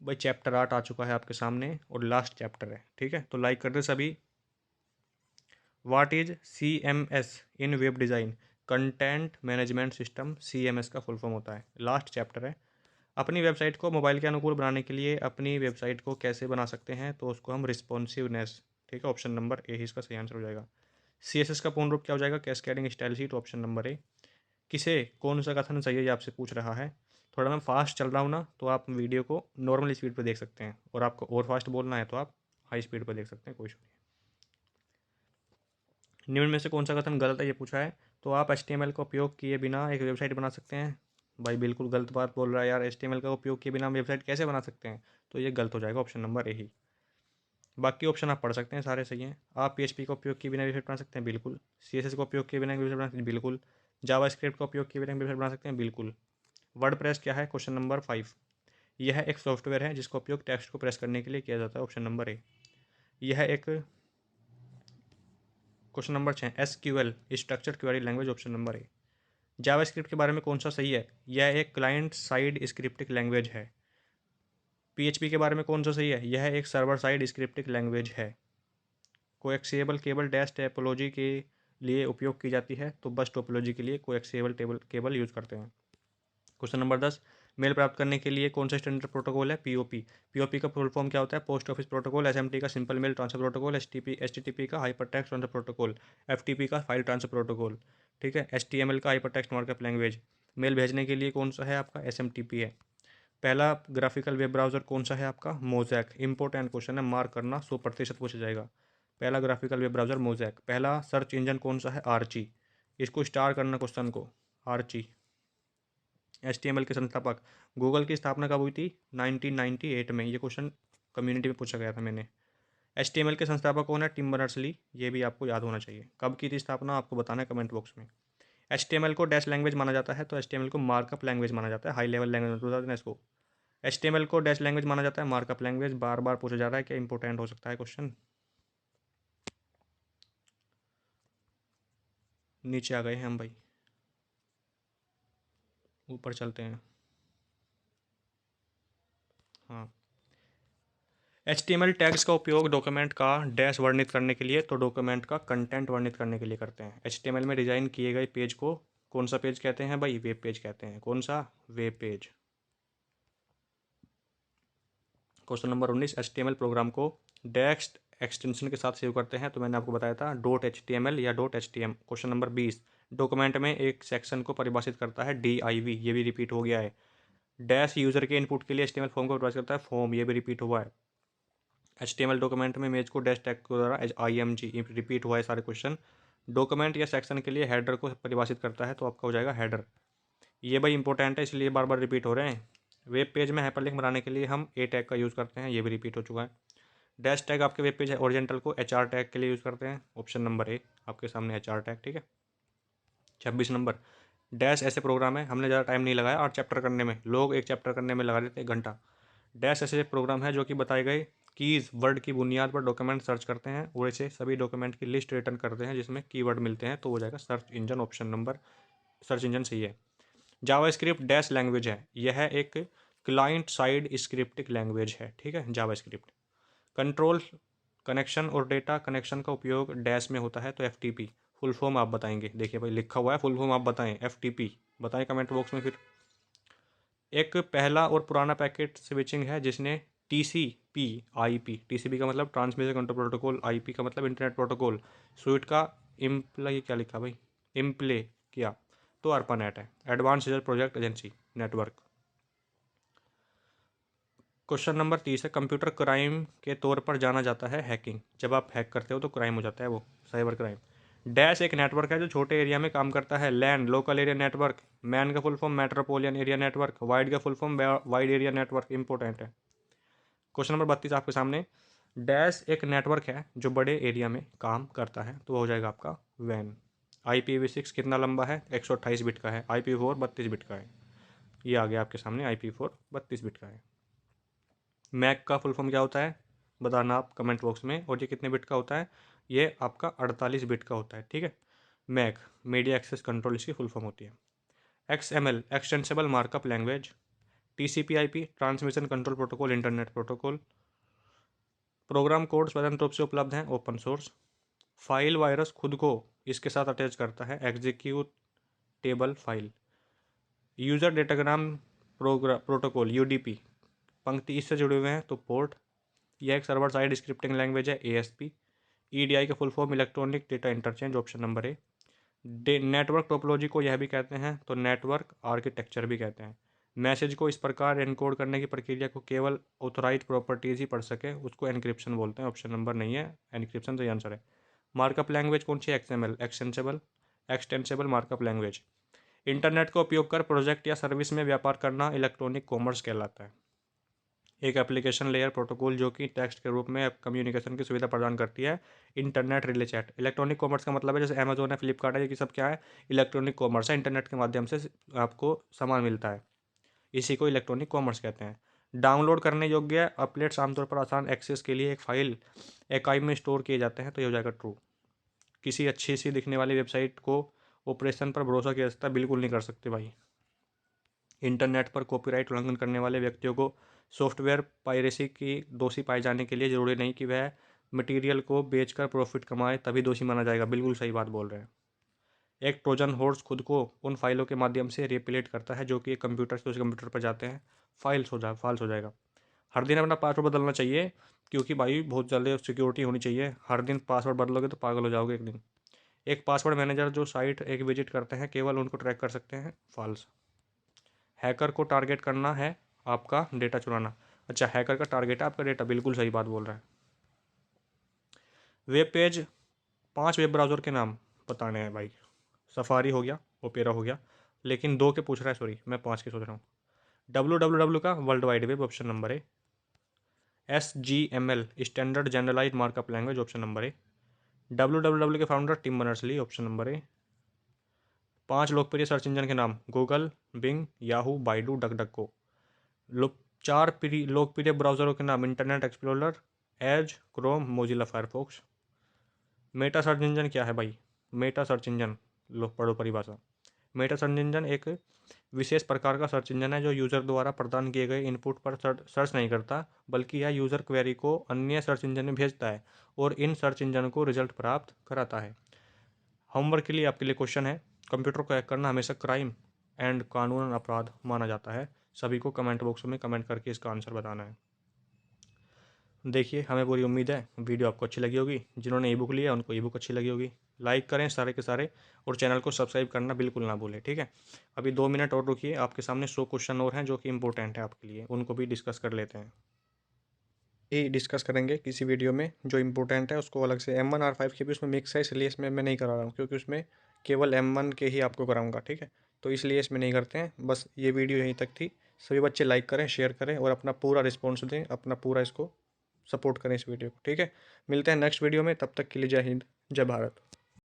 भाई चैप्टर 8 आ चुका है आपके सामने और लास्ट चैप्टर है, ठीक है। तो लाइक कर दे सभी। What is CMS in web design? Content management system CMS का फुल फॉर्म होता है। लास्ट चैप्टर है। अपनी वेबसाइट को मोबाइल के अनुकूल बनाने के लिए अपनी वेबसाइट को कैसे बना सकते हैं तो उसको हम रिस्पॉन्सिवनेस, ठीक है, ऑप्शन नंबर ए ही इसका सही आंसर हो जाएगा। CSS का पूर्ण रूप क्या हो जाएगा cascading style sheet, option number ए। किसे कौन सा कथन चाहिए ये आपसे पूछ रहा है। थोड़ा मैं फास्ट चल रहा हूँ ना तो आप वीडियो को नॉर्मल स्पीड पर देख सकते हैं और आपको और फास्ट बोलना है तो आप हाई स्पीड पर देख सकते हैं, कोई इशू नहीं। निम्न में से कौन सा कथन गलत है ये पूछा है। तो आप HTML का उपयोग किए बिना एक वेबसाइट बना सकते हैं। भाई बिल्कुल गलत बात बोल रहा है यार, HTML का उपयोग किए बिना हम वेबसाइट कैसे बना सकते हैं तो ये गलत हो जाएगा, ऑप्शन नंबर ए ही। बाकी ऑप्शन आप पढ़ सकते हैं सारे सही हैं। आप PHP का उपयोग किए बिना वेबसाइट बना सकते हैं बिल्कुल। CSS का उपयोग किए बिना वेबसाइट बना सकते हैं बिल्कुल। जावास्क्रिप्ट का उपयोग किए बिना वेबसाइट बना सकते हैं बिल्कुल। वर्डप्रेस क्या है क्वेश्चन नंबर 5। यह एक सॉफ्टवेयर है जिसका उपयोग टेक्स्ट को प्रेस करने के लिए किया जाता है, ऑप्शन नंबर ए। यह एक question number 6 SQL structured query language, option number ए। जावास्क्रिप्ट के बारे में कौन सा सही है? यह एक क्लाइंट साइड स्क्रिप्टिंग लैंग्वेज है। PHP के बारे में कौन सा सही है? यह एक सर्वर साइड स्क्रिप्टिंग लैंग्वेज है। कोएक्सिएबल केबल डैश टोपोलॉजी के लिए उपयोग की जाती है तो बस टोपोलॉजी के लिए कोएक्सिएबल केबल यूज़ करते हैं। क्वेश्चन नंबर 10, मेल प्राप्त करने के लिए कौन सा स्टैंडर्ड प्रोटोकॉल है? POP का फुल फॉर्म क्या होता है? Post office protocol. SMT का simple mail transfer protocol. HTTP का hyper text transfer protocol. FTP का फाइल ट्रांसफर प्रोटोकॉल, ठीक है। HTML का hyper text markup language. Mail भेजने के लिए कौन सा है आपका? SMTP है। पहला ग्राफिकल वेब ब्राउज़र कौन सा है आपका? मोजैक। इंपॉर्टेंट क्वेश्चन है, मार्क करना, 100% पूछा जाएगा। पहला ग्राफिकल वेब ब्राउज़र मोजैक। पहला सर्च इंजन कौन सा है? आर्ची। इसको स्टार करना क्वेश्चन को, आर्ची। HTML के संस्थापक। गूगल की स्थापना कब हुई थी? 1998 में। ये क्वेश्चन कम्युनिटी में पूछा गया था मैंने। HTML के संस्थापक कौन है? Tim Berners-Lee. ये भी आपको याद होना चाहिए। कब की थी स्थापना आपको बताना है कमेंट बॉक्स में। HTML को डैश लैंग्वेज माना जाता है तो HTML को मार्कअप लैंग्वेज माना जाता है। हाई लेवल लैंग्वेज बता देना इसको। HTML को डैश लैंग्वेज माना जाता है, मार्कअप लैंग्वेज। बार बार पूछा जा रहा है, क्या इंपॉर्टेंट हो सकता है क्वेश्चन। नीचे आ गए हैं हम भाई, ऊपर चलते हैं। हाँ, HTML टैग्स का उपयोग डॉक्यूमेंट का डैश वर्णित करने के लिए तो डॉक्यूमेंट का कंटेंट वर्णित करने के लिए करते हैं। HTML में डिजाइन किए गए पेज को कौन सा पेज कहते हैं भाई? वेब पेज कहते हैं। कौन सा? Web page. Question number 19, HTML program को डैश एक्सटेंशन के साथ सेव करते हैं तो मैंने आपको बताया था .html या .htm। क्वेश्चन नंबर 20, डॉक्यूमेंट में एक सेक्शन को परिभाषित करता है div। ये भी रिपीट हो गया है। डैश यूजर के इनपुट के लिए HTML फॉर्म को परिभाषित करता है फॉर्म। ये भी रिपीट हुआ है। HTML डॉक्यूमेंट में इमेज को डैश टैग के द्वारा img रिपीट हुआ है सारे क्वेश्चन। डॉक्यूमेंट या सेक्शन के लिए हेडर को परिभाषित करता है तो आपका हो जाएगा हेडर। ये भाई इंपॉर्टेंट है इसलिए बार बार रिपीट हो रहे हैं। वेब पेज में हाइपरलिंक बनाने के लिए हम A टैग का यूज़ करते हैं, ये भी रिपीट हो चुका है। डैश टैग आपके वेब पेज है ओरिजेंटल को HR टैग के लिए यूज़ करते हैं, ऑप्शन नंबर ए आपके सामने HR टैग, ठीक है। 26 नंबर, डैश ऐसे प्रोग्राम है, हमने ज़्यादा टाइम नहीं लगाया 8 चैप्टर करने में, लोग एक चैप्टर करने में लगा देते हैं घंटा। डैश ऐसे प्रोग्राम है जो कि बताए गए कीज़ वर्ड की बुनियाद पर डॉक्यूमेंट सर्च करते हैं और इसे सभी डॉक्यूमेंट की लिस्ट रिटर्न करते हैं जिसमें कीवर्ड मिलते हैं तो हो जाएगा search engine, option number search engine सही है। जावास्क्रिप्ट डैश लैंग्वेज है, यह एक क्लाइंट साइड स्क्रिप्टिंग लैंग्वेज है, ठीक है। जावास्क्रिप्ट कंट्रोल कनेक्शन और डेटा कनेक्शन का उपयोग डैश में होता है तो FTP। फुल फॉर्म आप बताएंगे, देखिए भाई लिखा हुआ है, फुल फॉर्म आप बताएं FTP, बताएं कमेंट बॉक्स में। फिर एक पहला और पुराना पैकेट स्विचिंग है जिसने TCP/IP, TCP का मतलब ट्रांसमिशन कंट्रोल प्रोटोकॉल, IP का मतलब इंटरनेट प्रोटोकॉल, स्वीट का इम्प्लाई क्या लिखा भाई, इम्प्ले किया तो ARPANET है, advance research project agency network. Question number 30 है, कंप्यूटर क्राइम के तौर पर जाना जाता है हैकिंग। जब आप हैक करते हो तो क्राइम हो जाता है वो, साइबर क्राइम। डैश एक नेटवर्क है जो छोटे एरिया में काम करता है। LAN local area network, MAN का full form metropolitan area network, wide का full form wide area network. Important है। क्वेश्चन नंबर 32 आपके सामने, डैश एक नेटवर्क है जो बड़े एरिया में काम करता है, तो हो जाएगा आपका वैन। IPv6 कितना लंबा है, 128 बिट का है। IPv4 32 बिट का है। ये आ गया आपके सामने, IPv4 32 बिट का है। मैक का फुल फॉर्म क्या होता है बताना आप कमेंट बॉक्स में, और ये कितने बिट का होता है, ये आपका 48 बिट का होता है, ठीक है। मैक मीडिया एक्सेस कंट्रोल इसकी फुल फॉर्म होती है। XML extensible markup language. TCP/IP transmission control protocol, internet protocol. Program code स्वतंत्र रूप से उपलब्ध हैं, ओपन सोर्स। फाइल वायरस खुद को इसके साथ अटैच करता है, execute table file. User datagram protocol, UDP, पंक्ति इससे जुड़े हुए हैं तो पोर्ट। यह एक सर्वर साइड स्क्रिप्टिंग लैंग्वेज है, ASP। EDI का full form electronic data interchange, option number ए। नेटवर्क टोपोलॉजी को यह भी कहते हैं तो नेटवर्क आर्किटेक्चर भी कहते हैं। मैसेज को इस प्रकार एनकोड करने की प्रक्रिया को केवल ऑथोराइज प्रॉपर्टीज ही पढ़ सके, उसको एनक्रिप्शन बोलते हैं, ऑप्शन नंबर नहीं है, एनक्रिप्शन सही आंसर है। मार्कअप लैंग्वेज कौन सी है, XML extensible markup language. Internet का उपयोग कर प्रोजेक्ट या सर्विस में व्यापार करना इलेक्ट्रॉनिक कॉमर्स कहलाता है। एक एप्लीकेशन लेयर प्रोटोकॉल जो कि टेक्स्ट के रूप में कम्युनिकेशन की सुविधा प्रदान करती है। Internet relay chat, electronic commerce का मतलब है जैसे अमेजोन है, फ्लिपकार्ट है, ये सब क्या है, इलेक्ट्रॉनिक कॉमर्स है, इंटरनेट के माध्यम से आपको सामान मिलता है, इसी को इलेक्ट्रॉनिक कॉमर्स कहते हैं। डाउनलोड करने योग्य अपलेट्स आमतौर पर आसान एक्सेस के लिए एक फाइल आर्काइव में स्टोर किए जाते हैं, तो ये हो जाएगा ट्रू। किसी अच्छी सी दिखने वाली वेबसाइट को ऑपरेशन पर भरोसा किया जाता है, बिल्कुल नहीं कर सकते भाई। इंटरनेट पर कॉपीराइट उल्लंघन करने वाले व्यक्तियों को सॉफ्टवेयर पायरेसी की दोषी पाए जाने के लिए जरूरी नहीं कि वह मटेरियल को बेचकर प्रॉफिट कमाए तभी दोषी माना जाएगा, बिल्कुल सही बात बोल रहे हैं। एक ट्रोजन हॉर्स खुद को उन फाइलों के माध्यम से रिप्लेट करता है जो कि एक कंप्यूटर से उस कंप्यूटर पर जाते हैं, फाल्स हो जाएगा। हर दिन अपना पासवर्ड बदलना चाहिए, क्योंकि भाई बहुत ज़्यादा सिक्योरिटी होनी चाहिए। हर दिन पासवर्ड बदलोगे तो पागल हो जाओगे एक दिन। एक पासवर्ड मैनेजर जो साइट एक विजिट करते हैं केवल उनको ट्रैक कर सकते हैं, फॉल्स। हैकर को टारगेट करना है आपका डेटा चुराना, अच्छा हैकर का टारगेट है आपका डेटा, बिल्कुल सही बात बोल रहा है। वेब पेज 5 वेब ब्राउज़र के नाम बताने हैं भाई। सफारी हो गया, ओपेरा हो गया, लेकिन 2 के पूछ रहा है, सॉरी मैं 5 के सोच रहा हूँ। www का world wide web, option number A. SGML standard generalize markup language, option number A. www के founder Tim Berners-Lee, option number A. 5 लोकप्रिय सर्च इंजन के नाम, Google, Bing, Yahoo, Baidu, DuckDuckGo. 4 लोकप्रिय ब्राउज़रों के नाम, internet explorer, Edge, Chrome, Mozilla Firefox. Meta search engine क्या है भाई, मेटा सर्च इंजन लो पढ़ो परिभाषा। मेटा सर्च इंजन एक विशेष प्रकार का सर्च इंजन है जो यूज़र द्वारा प्रदान किए गए इनपुट पर सर्च नहीं करता, बल्कि यह यूज़र क्वेरी को अन्य सर्च इंजन में भेजता है और इन सर्च इंजन को रिजल्ट प्राप्त कराता है। होमवर्क के लिए आपके लिए क्वेश्चन है, कंप्यूटर को हैक करना हमेशा क्राइम एंड कानूनन अपराध माना जाता है। सभी को कमेंट बॉक्स में कमेंट करके इसका आंसर बताना है। देखिए हमें पूरी उम्मीद है वीडियो आपको अच्छी लगी होगी, जिन्होंने ई बुक लिया उनको ई बुक अच्छी लगी होगी। लाइक करें सारे के सारे, और चैनल को सब्सक्राइब करना बिल्कुल ना भूलें, ठीक है। अभी 2 मिनट और रुकिए, आपके सामने 100 क्वेश्चन और हैं जो कि इंपॉर्टेंट है आपके लिए, उनको भी डिस्कस कर लेते हैं। ये डिस्कस करेंगे किसी वीडियो में, जो इंपॉर्टेंट है उसको अलग से। M1 R5 के भी उसमें मिक्स है, इसलिए इसमें मैं नहीं करा रहा हूँ, क्योंकि उसमें केवल M1 के ही आपको कराऊंगा, ठीक है। तो इसलिए इसमें नहीं करते हैं, बस ये वीडियो यहीं तक थी। सभी बच्चे लाइक करें, शेयर करें और अपना पूरा रिस्पॉन्स दें, अपना पूरा इसको सपोर्ट करें इस वीडियो को, ठीक है। मिलते हैं नेक्स्ट वीडियो में, तब तक के लिए जय हिंद, जय भारत।